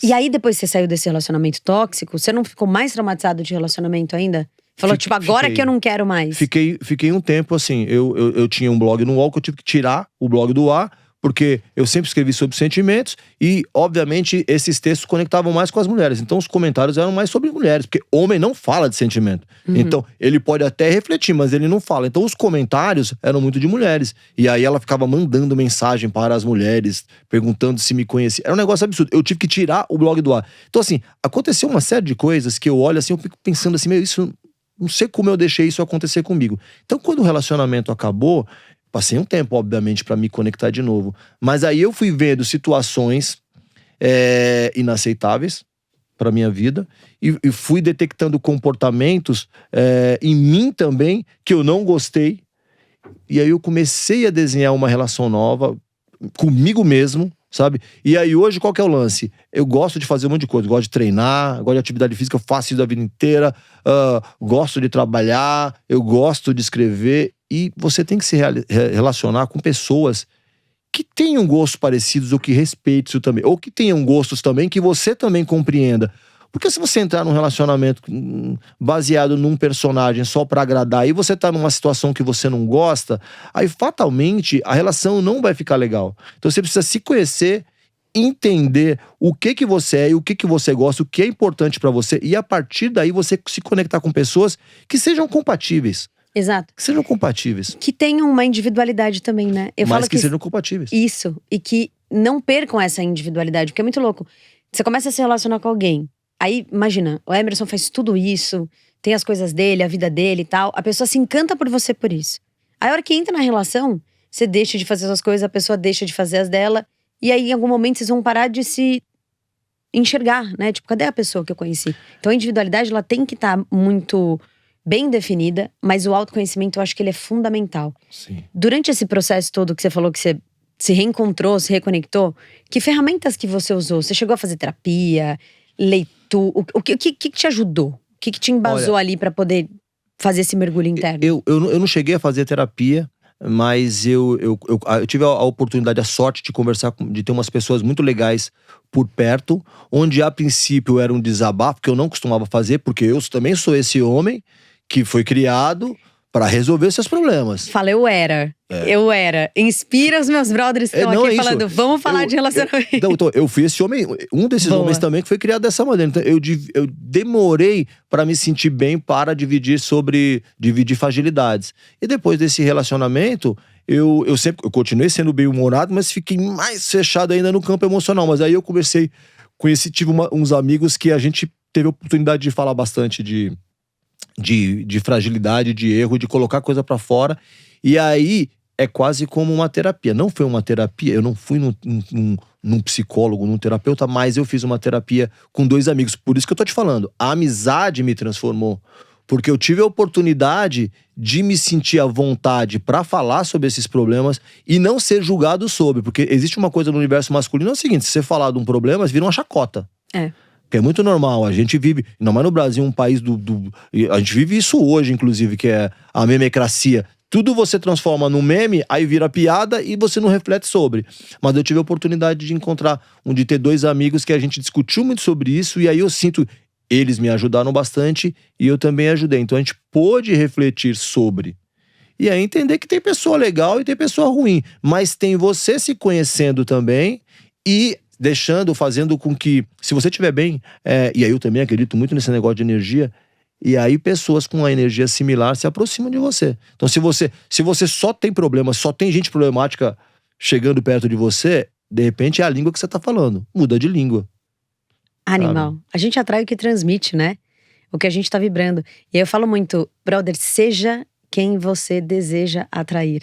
E aí, depois que você saiu desse relacionamento tóxico, você não ficou mais traumatizado de relacionamento ainda? Falou, agora que eu não quero mais. Fiquei um tempo assim, eu tinha um blog no UOL que eu tive que tirar o blog do ar, porque eu sempre escrevi sobre sentimentos e, obviamente, esses textos conectavam mais com as mulheres. Então, os comentários eram mais sobre mulheres, porque homem não fala de sentimento. Então, ele pode até refletir, mas ele não fala. Então, os comentários eram muito de mulheres. E aí, ela ficava mandando mensagem para as mulheres, perguntando se me conhecia. Era um negócio absurdo. Eu tive que tirar o blog do ar. Então, assim, aconteceu uma série de coisas que eu olho assim, eu fico pensando assim, isso… Não sei como eu deixei isso acontecer comigo. Então, quando o relacionamento acabou… Passei um tempo, obviamente, pra me conectar de novo. Mas aí eu fui vendo situações inaceitáveis pra minha vida. E fui detectando comportamentos em mim também, que eu não gostei. E aí eu comecei a desenhar uma relação nova comigo mesmo, sabe? E aí hoje, qual que é o lance? Eu gosto de fazer um monte de coisa. Gosto de treinar, gosto de atividade física, eu faço isso a vida inteira. Gosto de trabalhar, eu gosto de escrever. E você tem que se relacionar com pessoas que tenham gostos parecidos ou que respeitem isso também. Ou que tenham gostos também que você também compreenda. Porque se você entrar num relacionamento baseado num personagem só pra agradar e você tá numa situação que você não gosta, aí fatalmente a relação não vai ficar legal. Então você precisa se conhecer, entender o que você é e o que você gosta, o que é importante pra você, e a partir daí você se conectar com pessoas que sejam compatíveis. Exato. Que sejam compatíveis. Que tenham uma individualidade também, né? Eu Mas falo que sejam compatíveis. Isso. E que não percam essa individualidade, porque é muito louco. Você começa a se relacionar com alguém. Aí, imagina, o Emerson faz tudo isso, tem as coisas dele, a vida dele e tal. A pessoa se encanta por você por isso. Aí, a hora que entra na relação, você deixa de fazer suas coisas, a pessoa deixa de fazer as dela. E aí, em algum momento, vocês vão parar de se enxergar, né? Tipo, cadê a pessoa que eu conheci? Então, a individualidade, ela tem que estar muito bem definida, mas o autoconhecimento, eu acho que ele é fundamental. Sim. Durante esse processo todo que você falou que você se reencontrou, se reconectou, que ferramentas que você usou? Você chegou a fazer terapia, leitura? O que te ajudou? O que te embasou ali pra poder fazer esse mergulho interno? Eu não cheguei a fazer terapia, mas eu tive a oportunidade, a sorte de conversar, de ter umas pessoas muito legais por perto, onde a princípio era um desabafo, que eu não costumava fazer, porque eu também sou esse homem que foi criado pra resolver seus problemas. Fala, eu era. Inspira os meus brothers que estão aqui falando, vamos falar de relacionamento. Então, eu fui esse homem, um desses homens também que foi criado dessa maneira. Então, eu demorei pra me sentir bem para dividir fragilidades. E depois desse relacionamento, eu continuei sendo bem-humorado, mas fiquei mais fechado ainda no campo emocional. Mas aí eu tive uns amigos que a gente teve a oportunidade de falar bastante de fragilidade, de erro, de colocar coisa pra fora. E aí é quase como uma terapia. Não foi uma terapia, eu não fui num psicólogo, num terapeuta, mas eu fiz uma terapia com 2 amigos. Por isso que eu tô te falando, a amizade me transformou. Porque eu tive a oportunidade de me sentir à vontade pra falar sobre esses problemas e não ser julgado sobre. Porque existe uma coisa no universo masculino, é o seguinte: se você falar de um problema, vira uma chacota. Que é muito normal, a gente vive, não mais no Brasil, um país a gente vive isso hoje, inclusive, que é a memecracia. Tudo você transforma num meme, aí vira piada e você não reflete sobre. Mas eu tive a oportunidade de ter 2 amigos que a gente discutiu muito sobre isso, e aí eu sinto, eles me ajudaram bastante e eu também ajudei. Então a gente pôde refletir sobre. E aí entender que tem pessoa legal e tem pessoa ruim, mas tem você se conhecendo também e fazendo com que, se você estiver bem, e aí eu também acredito muito nesse negócio de energia, e aí pessoas com uma energia similar se aproximam de você. Então se você só tem problemas, só tem gente problemática chegando perto de você, de repente é a língua que você tá falando. Muda de língua. Animal. Sabe? A gente atrai o que transmite, né? O que a gente tá vibrando. E aí eu falo muito, brother, seja quem você deseja atrair.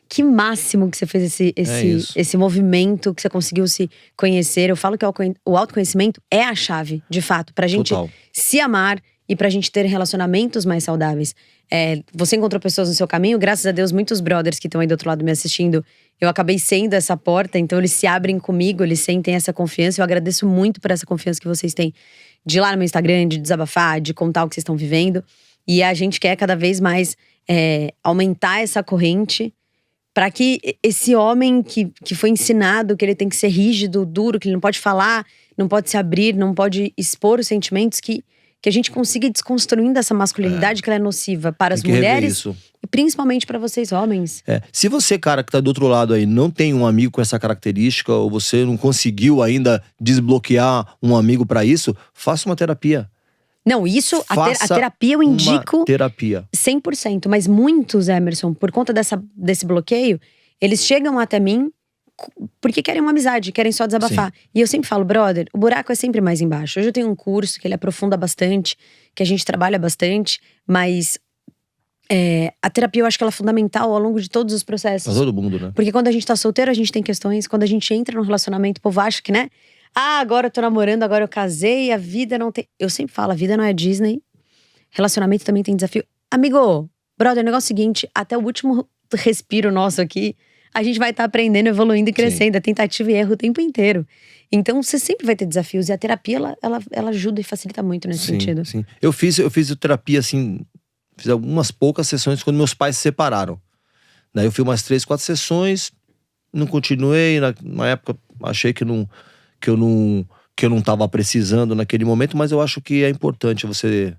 Que máximo que você fez isso. esse movimento, que você conseguiu se conhecer. Eu falo que o autoconhecimento é a chave, de fato, pra gente Total. se amar e pra gente ter relacionamentos mais saudáveis. Você encontrou pessoas no seu caminho, graças a Deus, muitos brothers que estão aí do outro lado me assistindo, eu acabei sendo essa porta, então eles se abrem comigo, eles sentem essa confiança. Eu agradeço muito por essa confiança que vocês têm de ir lá no meu Instagram, de desabafar, de contar o que vocês estão vivendo. E a gente quer cada vez mais aumentar essa corrente para que esse homem que foi ensinado que ele tem que ser rígido, duro, que ele não pode falar, não pode se abrir, não pode expor os sentimentos, que a gente consiga ir desconstruindo essa masculinidade que ela é nociva para as Tem que rever mulheres isso. e principalmente para vocês homens. Se você, cara, que tá do outro lado aí, não tem um amigo com essa característica, ou você não conseguiu ainda desbloquear um amigo pra isso, faça uma terapia. Não, isso, a Faça terapia eu indico Uma terapia. 100%. Mas muitos, Emerson, por conta desse bloqueio, eles chegam até mim porque querem uma amizade, querem só desabafar. E eu sempre falo, brother, o buraco é sempre mais embaixo. Hoje eu tenho um curso que ele aprofunda bastante, que a gente trabalha bastante, mas a terapia eu acho que ela é fundamental ao longo de todos os processos. Pra todo mundo, né? Porque quando a gente tá solteiro, a gente tem questões. Quando a gente entra num relacionamento, o povo acha que, né? Agora eu tô namorando, agora eu casei, a vida não tem… Eu sempre falo, a vida não é Disney. Relacionamento também tem desafio. Amigo, brother, o negócio é o seguinte, até o último respiro nosso aqui, a gente vai estar aprendendo, evoluindo e crescendo. É tentativa e erro o tempo inteiro. Então, você sempre vai ter desafios. E a terapia, ela ajuda e facilita muito nesse sentido. Sim. Eu fiz terapia, assim… Fiz algumas poucas sessões quando meus pais se separaram. Daí eu fiz umas 3, 4 sessões. Não continuei. Na época, achei que eu não tava precisando naquele momento. Mas eu acho que é importante você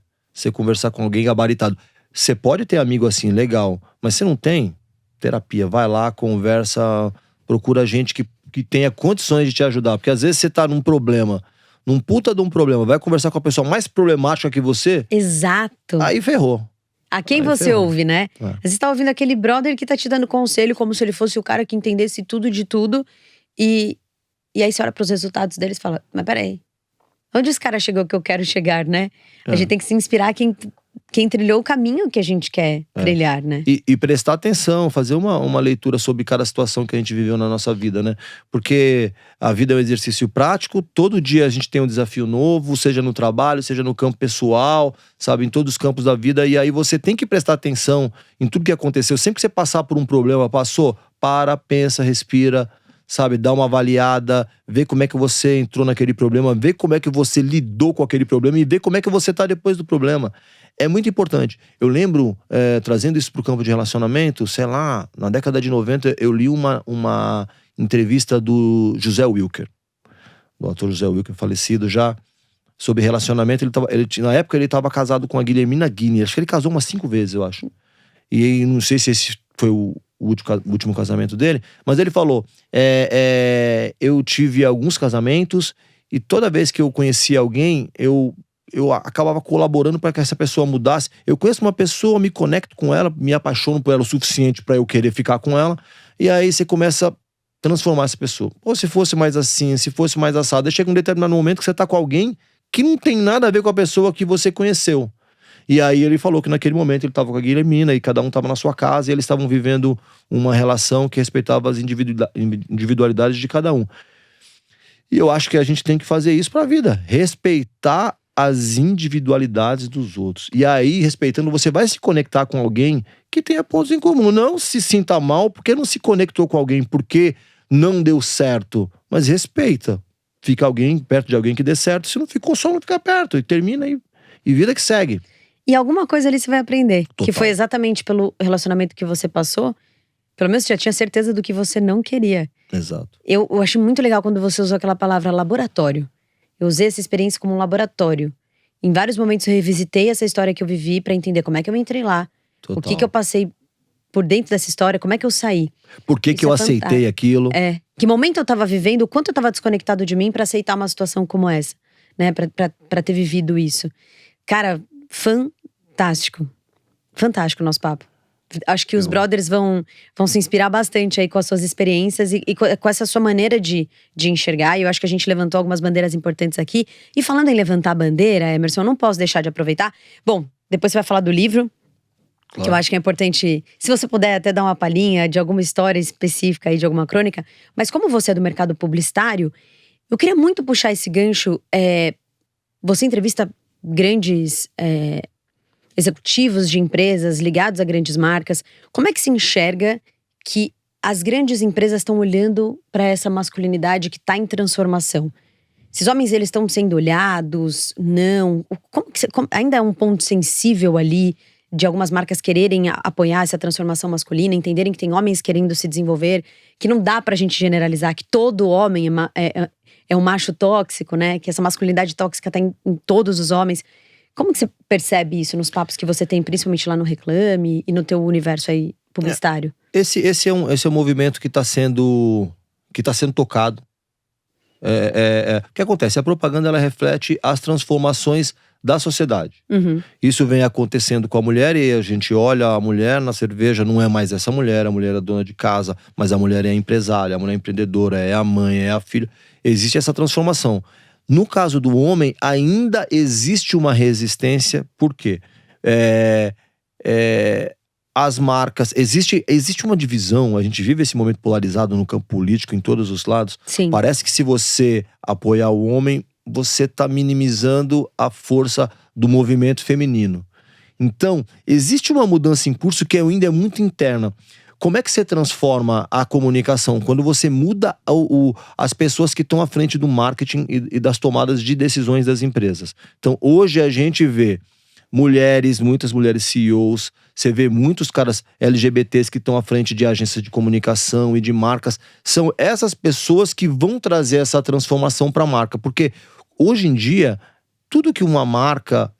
conversar com alguém gabaritado. Você pode ter amigo assim, legal. Mas você não tem… Terapia, vai lá, conversa, procura gente que tenha condições de te ajudar. Porque às vezes você tá num problema, num puta de um problema, vai conversar com a pessoa mais problemática que você. Exato. Aí ferrou. A quem Aí você ferrou. ouve, né? Você tá ouvindo aquele brother que tá te dando conselho como se ele fosse o cara que entendesse tudo de tudo. E aí você olha pros resultados deles e fala, mas peraí, onde esse cara chegou que eu quero chegar, né? A gente tem que se inspirar quem trilhou o caminho que a gente quer trilhar, né? E prestar atenção, fazer uma leitura sobre cada situação que a gente viveu na nossa vida, né? Porque a vida é um exercício prático, todo dia a gente tem um desafio novo, seja no trabalho, seja no campo pessoal, sabe? Em todos os campos da vida. E aí você tem que prestar atenção em tudo que aconteceu. Sempre que você passar por um problema, passou, para, pensa, respira, sabe? Dá uma avaliada, vê como é que você entrou naquele problema, vê como é que você lidou com aquele problema e vê como é que você tá depois do problema. É muito importante. Eu lembro, trazendo isso pro campo de relacionamento, sei lá, na década de 90, eu li uma entrevista do José Wilker, do ator José Wilker, falecido já, sobre relacionamento. Na época ele estava casado com a Guilhermina Guini, acho que ele casou umas 5 vezes, eu acho. E não sei se esse foi o último casamento dele, mas ele falou, eu tive alguns casamentos e toda vez que eu conhecia alguém, eu acabava colaborando para que essa pessoa mudasse. Eu conheço uma pessoa, me conecto com ela, me apaixono por ela o suficiente para eu querer ficar com ela, e aí você começa a transformar essa pessoa. Ou se fosse mais assim, se fosse mais assado, aí chega um determinado momento que você tá com alguém que não tem nada a ver com a pessoa que você conheceu. E aí ele falou que naquele momento ele estava com a Guilhermina e cada um estava na sua casa e eles estavam vivendo uma relação que respeitava as individualidades de cada um. E eu acho que a gente tem que fazer isso pra vida, respeitar as individualidades dos outros. E aí, respeitando, você vai se conectar com alguém que tenha pontos em comum. Não se sinta mal porque não se conectou com alguém porque não deu certo. Mas respeita. Fica alguém perto de alguém que dê certo. Se não ficou, só não fica perto. E termina e vida que segue. E alguma coisa ali você vai aprender. Total. Que foi exatamente pelo relacionamento que você passou. Pelo menos você já tinha certeza do que você não queria. Exato. Eu acho muito legal quando você usou aquela palavra laboratório. Eu usei essa experiência como um laboratório. Em vários momentos eu revisitei essa história que eu vivi pra entender como é que eu entrei lá. Total. O que eu passei por dentro dessa história, como é que eu saí. Por que eu aceitei aquilo? Que momento eu tava vivendo, o quanto eu tava desconectado de mim pra aceitar uma situação como essa. Né, pra ter vivido isso. Cara, fantástico. Fantástico o nosso papo. Acho que os brothers vão se inspirar bastante aí com as suas experiências e com essa sua maneira de enxergar. E eu acho que a gente levantou algumas bandeiras importantes aqui. E falando em levantar bandeira, Emerson, eu não posso deixar de aproveitar. Bom, depois você vai falar do livro. Claro. Que eu acho que é importante, se você puder até dar uma palhinha de alguma história específica aí, de alguma crônica. Mas como você é do mercado publicitário, eu queria muito puxar esse gancho. Você entrevista grandes executivos de empresas ligados a grandes marcas. Como é que se enxerga que as grandes empresas estão olhando para essa masculinidade que está em transformação? Esses homens, eles estão sendo olhados? Não? Ainda é um ponto sensível ali de algumas marcas quererem apoiar essa transformação masculina, entenderem que tem homens querendo se desenvolver, que não dá pra gente generalizar que todo homem é um macho tóxico, né? Que essa masculinidade tóxica tá em todos os homens. Como que você percebe isso nos papos que você tem, principalmente lá no Reclame e no teu universo aí publicitário? Esse é um movimento que tá sendo tocado. O que acontece? A propaganda, ela reflete as transformações da sociedade. Uhum. Isso vem acontecendo com a mulher, e a gente olha a mulher na cerveja, não é mais essa mulher, a mulher é dona de casa, mas a mulher é a empresária, a mulher é empreendedora, é a mãe, é a filha. Existe essa transformação. No caso do homem, ainda existe uma resistência. Por quê? As marcas… Existe uma divisão, a gente vive esse momento polarizado no campo político, em todos os lados. Sim. Parece que se você apoiar o homem, você está minimizando a força do movimento feminino. Então, existe uma mudança em curso que ainda é muito interna. Como é que você transforma a comunicação? Quando você muda as pessoas que estão à frente do marketing e das tomadas de decisões das empresas. Então, hoje a gente vê muitas mulheres CEOs, você vê muitos caras LGBTs que estão à frente de agências de comunicação e de marcas. São essas pessoas que vão trazer essa transformação para a marca. Porque hoje em dia, tudo que uma marca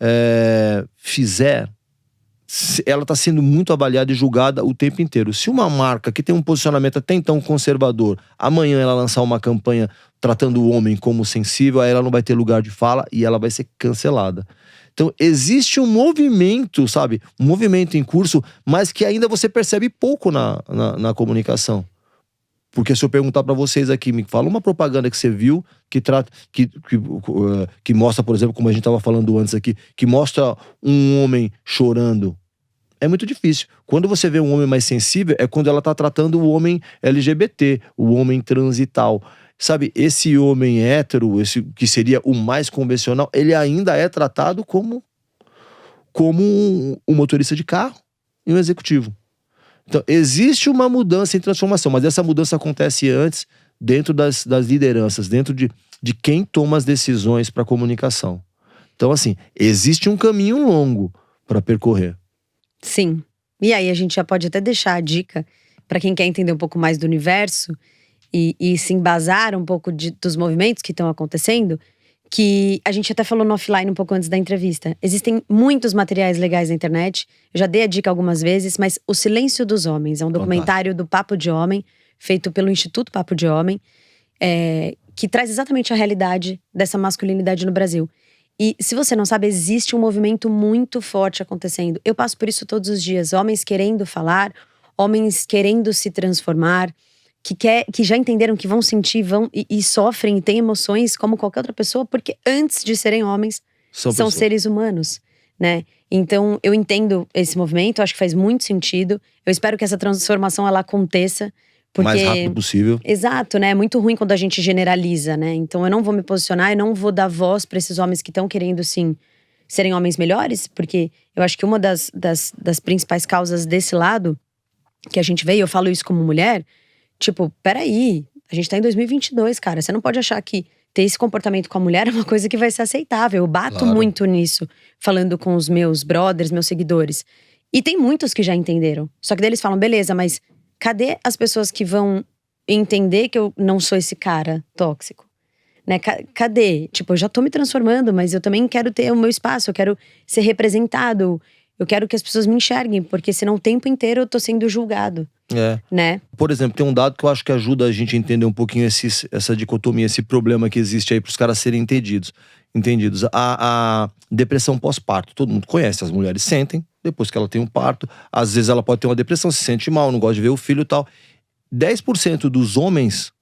fizer, ela está sendo muito avaliada e julgada o tempo inteiro. Se uma marca que tem um posicionamento até então conservador, amanhã ela lançar uma campanha tratando o homem como sensível, aí ela não vai ter lugar de fala e ela vai ser cancelada. Então existe um movimento, sabe? Um movimento em curso, mas que ainda você percebe pouco na comunicação. Porque se eu perguntar pra vocês aqui, me fala uma propaganda que você viu que mostra, por exemplo, como a gente tava falando antes aqui, que mostra um homem chorando. É muito difícil. Quando você vê um homem mais sensível, é quando ela tá tratando o homem LGBT, o homem trans e tal. Sabe, esse homem hétero, esse que seria o mais convencional, ele ainda é tratado como um motorista de carro e um executivo. Então, existe uma mudança em transformação, mas essa mudança acontece antes, dentro das lideranças, dentro de quem toma as decisões para a comunicação. Então, assim, existe um caminho longo para percorrer. Sim. E aí, a gente já pode até deixar a dica para quem quer entender um pouco mais do universo e se embasar um pouco dos movimentos que estão acontecendo, que a gente até falou no offline um pouco antes da entrevista. Existem muitos materiais legais na internet, eu já dei a dica algumas vezes, mas O Silêncio dos Homens é um documentário do Papo de Homem, feito pelo Instituto Papo de Homem, que traz exatamente a realidade dessa masculinidade no Brasil. E se você não sabe, existe um movimento muito forte acontecendo. Eu passo por isso todos os dias, homens querendo falar, homens querendo se transformar, que já entenderam que vão sentir, e sofrem e têm emoções como qualquer outra pessoa, porque antes de serem homens, são seres humanos, né? Então, eu entendo esse movimento, acho que faz muito sentido. Eu espero que essa transformação, ela aconteça. Porque, mais rápido possível. Exato, né? É muito ruim quando a gente generaliza, né? Então, eu não vou me posicionar, eu não vou dar voz para esses homens que estão querendo, sim, serem homens melhores. Porque eu acho que uma das principais causas desse lado, que a gente vê, e eu falo isso como mulher… Tipo, peraí, a gente tá em 2022, cara. Você não pode achar que ter esse comportamento com a mulher é uma coisa que vai ser aceitável. Eu bato muito nisso, falando com os meus brothers, meus seguidores. E tem muitos que já entenderam. Só que daí eles falam, beleza, mas cadê as pessoas que vão entender que eu não sou esse cara tóxico? Né? Cadê? Tipo, eu já tô me transformando, mas eu também quero ter o meu espaço, eu quero ser representado. Eu quero que as pessoas me enxerguem, porque senão o tempo inteiro eu tô sendo julgado. Né? Por exemplo, tem um dado que eu acho que ajuda a gente a entender um pouquinho essa dicotomia, esse problema que existe aí para os caras serem entendidos. A depressão pós-parto, todo mundo conhece, as mulheres sentem depois que ela tem um parto, às vezes ela pode ter uma depressão, se sente mal, não gosta de ver o filho e tal. 10% dos homens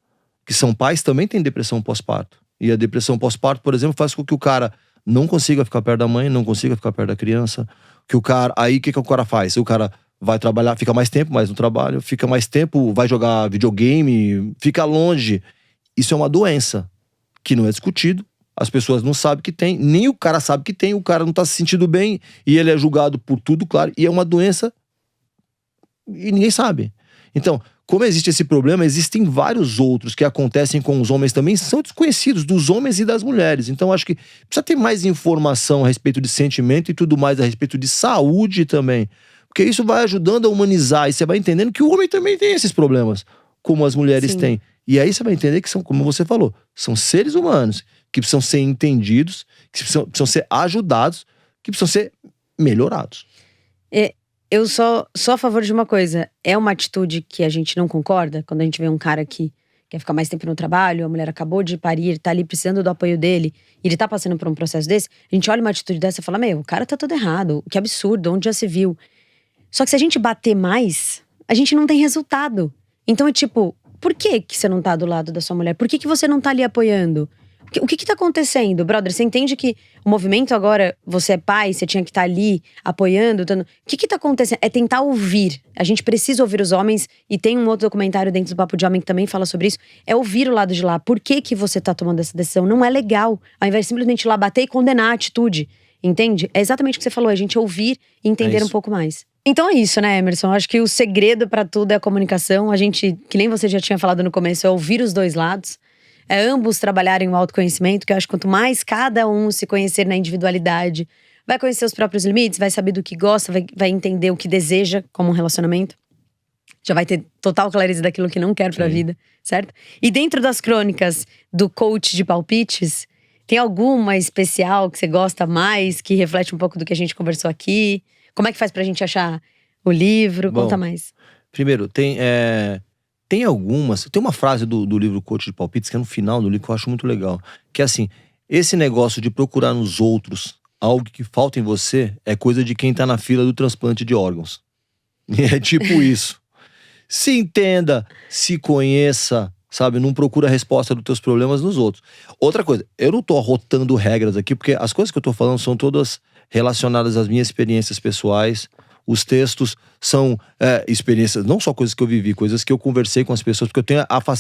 que são pais também têm depressão pós-parto. E a depressão pós-parto, por exemplo, faz com que o cara não consiga ficar perto da mãe, não consiga ficar perto da criança, Que o cara, aí o que o cara faz? O cara vai trabalhar, fica mais tempo mais no trabalho, fica mais tempo, vai jogar videogame, fica longe. Isso é uma doença que não é discutido. As pessoas não sabem que tem, nem o cara sabe que tem, o cara não tá se sentindo bem e ele é julgado por tudo, claro. E é uma doença e ninguém sabe. Então, como existe esse problema, existem vários outros que acontecem com os homens também, são desconhecidos, dos homens e das mulheres. Então, acho que precisa ter mais informação a respeito de sentimento e tudo mais a respeito de saúde também. Porque isso vai ajudando a humanizar e você vai entendendo que o homem também tem esses problemas, como as mulheres Sim. têm. E aí você vai entender que são, como você falou, são seres humanos que precisam ser entendidos, que precisam ser ajudados, que precisam ser melhorados. Eu sou a favor de uma coisa. É uma atitude que a gente não concorda. Quando a gente vê um cara que quer ficar mais tempo no trabalho, a mulher acabou de parir, tá ali precisando do apoio dele, e ele tá passando por um processo desse, a gente olha uma atitude dessa e fala, meu, o cara tá todo errado, que absurdo, onde já se viu? Só que se a gente bater mais, a gente não tem resultado. Então é tipo, por que você não tá do lado da sua mulher? Por que você não tá ali apoiando? O que tá acontecendo, brother? Você entende que o movimento agora, você é pai, você tinha que estar ali apoiando, dando… O que tá acontecendo? É tentar ouvir. A gente precisa ouvir os homens, e tem um outro documentário dentro do Papo de Homem que também fala sobre isso. É ouvir o lado de lá. Por que você tá tomando essa decisão? Não é legal. Ao invés de simplesmente ir lá bater e condenar a atitude. Entende? É exatamente o que você falou, a gente ouvir e entender um pouco mais. Então é isso, né, Emerson? Acho que o segredo pra tudo é a comunicação. A gente, que nem você já tinha falado no começo, é ouvir os dois lados. É ambos trabalharem o autoconhecimento, que eu acho que quanto mais cada um se conhecer na individualidade, vai conhecer os próprios limites, vai saber do que gosta, vai entender o que deseja como um relacionamento. Já vai ter total clareza daquilo que não quer pra vida, certo? E dentro das crônicas do coach de palpites, tem alguma especial que você gosta mais, que reflete um pouco do que a gente conversou aqui? Como é que faz pra gente achar o livro? Bom, Conta mais. Primeiro, tem algumas… Tem uma frase do livro Coach de Palpites, que é no final do livro, que eu acho muito legal. Que é assim, esse negócio de procurar nos outros algo que falta em você é coisa de quem tá na fila do transplante de órgãos. E é tipo isso. Se entenda, se conheça, sabe? Não procura a resposta dos teus problemas nos outros. Outra coisa, eu não tô arrotando regras aqui, porque as coisas que eu tô falando são todas relacionadas às minhas experiências pessoais. Os textos são experiências, não só coisas que eu vivi, coisas que eu conversei com as pessoas, porque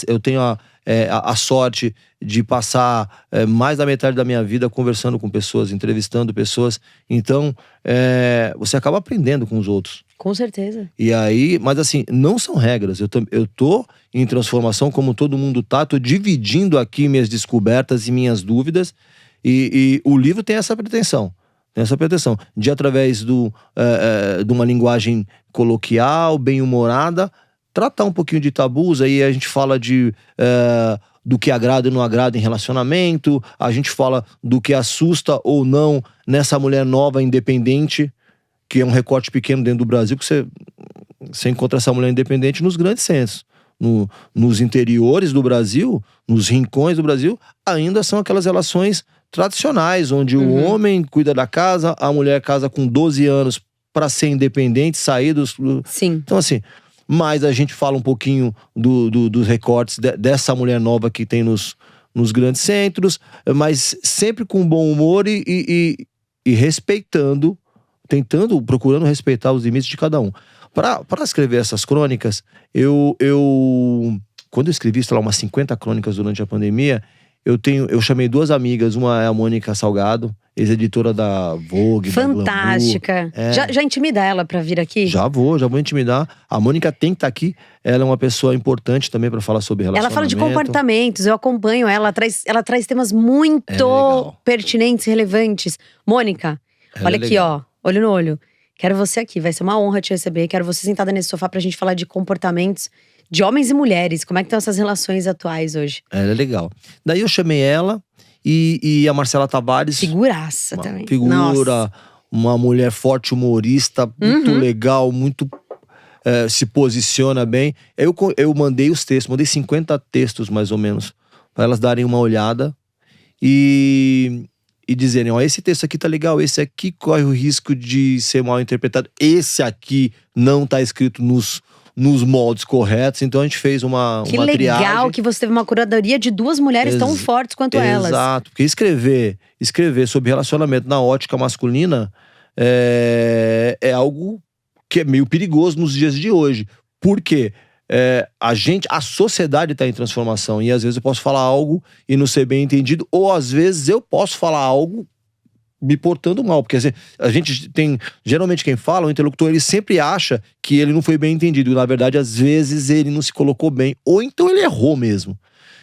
eu tenho a sorte de passar mais da metade da minha vida conversando com pessoas, entrevistando pessoas. Então, você acaba aprendendo com os outros. Com certeza. E aí, mas assim, não são regras. Eu tô em transformação, como todo mundo tá. Tô dividindo aqui minhas descobertas e minhas dúvidas. E o livro tem essa pretensão. De, através de uma linguagem coloquial, bem-humorada, tratar um pouquinho de tabus. Aí a gente fala do que agrada e não agrada em relacionamento. A gente fala do que assusta ou não nessa mulher nova, independente, que é um recorte pequeno dentro do Brasil, que você encontra essa mulher independente nos grandes centros. Nos interiores do Brasil, nos rincões do Brasil, ainda são aquelas relações tradicionais, onde o homem cuida da casa, a mulher casa com 12 anos para ser independente, sair dos… Sim. Então assim, mas a gente fala um pouquinho dos recortes dessa mulher nova que tem nos grandes centros, mas sempre com bom humor e respeitando, procurando respeitar os limites de cada um. Para escrever essas crônicas, quando eu escrevi, sei lá, umas 50 crônicas durante a pandemia, eu chamei duas amigas, uma é a Mônica Salgado, ex-editora da Vogue. Fantástica. Da Já intimida ela pra vir aqui? Já vou intimidar. A Mônica tem que estar aqui. Ela é uma pessoa importante também pra falar sobre relacionamento. Ela fala de comportamentos, eu acompanho ela. Ela traz temas muito pertinentes, relevantes. Mônica, olha aqui, ó. Olho no olho. Quero você aqui, vai ser uma honra te receber. Quero você sentada nesse sofá pra gente falar de comportamentos de homens e mulheres. Como é que estão essas relações atuais hoje? Ela é legal. Daí eu chamei ela e a Marcela Tavares. Figuraça também. Figura, nossa, uma mulher forte, humorista, muito legal, muito… se posiciona bem. Eu mandei os textos, mandei 50 textos mais ou menos, para elas darem uma olhada e dizerem, ó, esse texto aqui tá legal, esse aqui corre o risco de ser mal interpretado, esse aqui não tá escrito nos moldes corretos. Então a gente fez uma triagem. Que legal que você teve uma curadoria de duas mulheres tão fortes quanto elas. Exato, porque escrever sobre relacionamento na ótica masculina é algo que é meio perigoso nos dias de hoje. Por quê? A sociedade está em transformação e às vezes eu posso falar algo e não ser bem entendido, ou às vezes eu posso falar algo me portando mal, porque assim, a gente tem, geralmente quem fala, o interlocutor, ele sempre acha que ele não foi bem entendido, e na verdade às vezes ele não se colocou bem, ou então ele errou mesmo.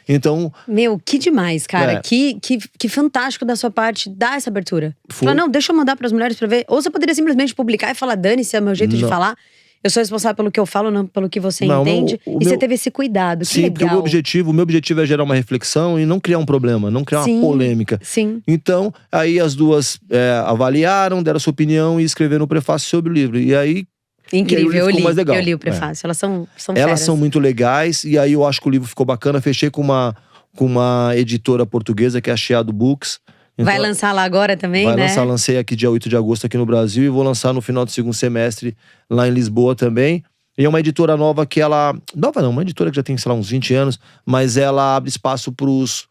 Então… Meu, que demais, cara. Que fantástico da sua parte dar essa abertura. Falar, não, deixa eu mandar pras mulheres pra ver. Ou você poderia simplesmente publicar e falar, dane-se, é o meu jeito de falar. Eu sou responsável pelo que eu falo, não pelo que você entende. Você teve esse cuidado, sim, que legal. Porque o meu objetivo é gerar uma reflexão e não criar um problema, não criar uma polêmica. Sim. Então, aí as duas avaliaram, deram sua opinião e escreveram o prefácio sobre o livro. E aí… Incrível, eu li o prefácio. Elas são Elas feras. são muito legais, e aí eu acho que o livro ficou bacana. Fechei com uma editora portuguesa, que é a Chiado Books. Então, vai lançar lá agora também, né? Lancei aqui dia 8 de agosto aqui no Brasil, e vou lançar no final do segundo semestre lá em Lisboa também. E é uma editora nova que ela… Nova não, uma editora que já tem, sei lá, uns 20 anos, mas ela abre espaço pros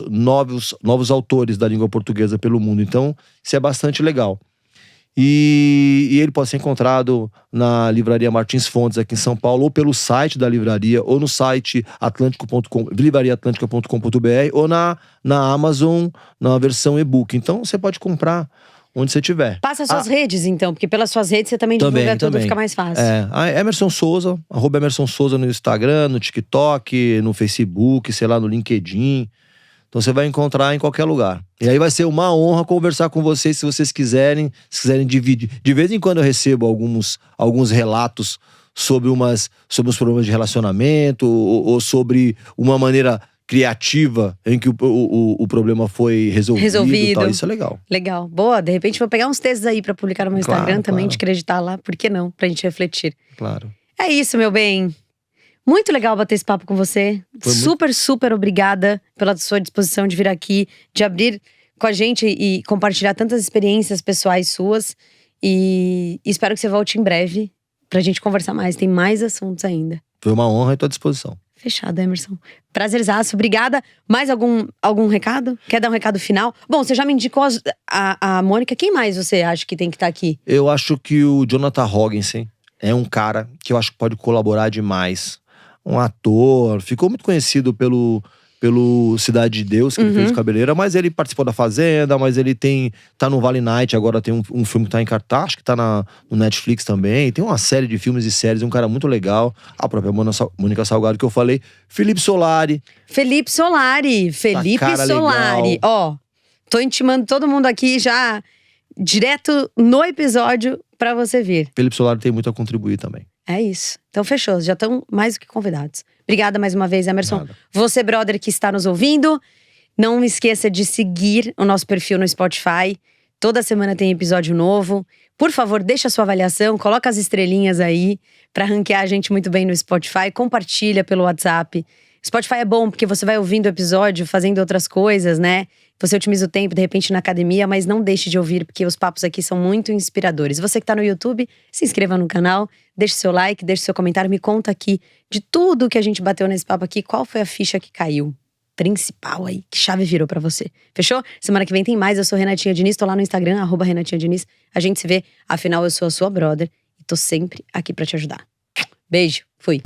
novos autores da língua portuguesa pelo mundo. Então, isso é bastante legal. E ele pode ser encontrado na Livraria Martins Fontes aqui em São Paulo, ou pelo site da livraria, ou no site livrariaatlântica.com.br, ou na Amazon, na versão e-book. Então você pode comprar onde você tiver. Passa as suas redes, então, porque pelas suas redes você também divulga tudo, fica mais fácil. Emerson Souza, @EmersonSouza no Instagram, no TikTok, no Facebook, sei lá, no LinkedIn. Então você vai encontrar em qualquer lugar. E aí vai ser uma honra conversar com vocês, se vocês quiserem dividir. De vez em quando eu recebo alguns relatos sobre os problemas de relacionamento, ou sobre uma maneira criativa em que o problema foi resolvido. E tal. Isso é legal. Legal. Boa, de repente vou pegar uns textos aí pra publicar no meu Instagram também, de acreditar lá. Por que não? Pra gente refletir. Claro. É isso, meu bem. Muito legal bater esse papo com você. Super obrigada pela sua disposição de vir aqui, de abrir com a gente e compartilhar tantas experiências pessoais suas. E espero que você volte em breve pra gente conversar mais. Tem mais assuntos ainda. Foi uma honra e tô à disposição. Fechado, Emerson. Prazerzaço, obrigada. Mais algum recado? Quer dar um recado final? Bom, você já me indicou a Mônica. Quem mais você acha que tem que estar aqui? Eu acho que o Jonathan Hogginson é um cara que eu acho que pode colaborar demais. Um ator, ficou muito conhecido pelo Cidade de Deus, que ele fez Cabeleira, mas ele participou da Fazenda, mas ele tá no Vale Night, agora tem um filme que tá em cartaz, acho que tá no Netflix também. Tem uma série de filmes e séries, um cara muito legal. A própria Mônica Salgado que eu falei. Felipe Solari. Ó, tô intimando todo mundo aqui já direto no episódio pra você vir. Felipe Solari tem muito a contribuir também. É isso. Então fechou, já estão mais do que convidados. Obrigada mais uma vez, Emerson. Nada. Você, brother, que está nos ouvindo, não esqueça de seguir o nosso perfil no Spotify. Toda semana tem episódio novo. Por favor, deixa a sua avaliação, coloca as estrelinhas aí pra ranquear a gente muito bem no Spotify. Compartilha pelo WhatsApp. Spotify é bom porque você vai ouvindo o episódio, fazendo outras coisas, né? Você otimiza o tempo, de repente, na academia, mas não deixe de ouvir, porque os papos aqui são muito inspiradores. Você que tá no YouTube, se inscreva no canal, deixe seu like, deixe seu comentário, me conta aqui de tudo que a gente bateu nesse papo aqui, qual foi a ficha que caiu principal aí, que chave virou pra você. Fechou? Semana que vem tem mais, eu sou Renatinha Diniz, tô lá no Instagram, @Renatinha Diniz. A gente se vê, afinal eu sou a sua brother e tô sempre aqui pra te ajudar. Beijo, fui.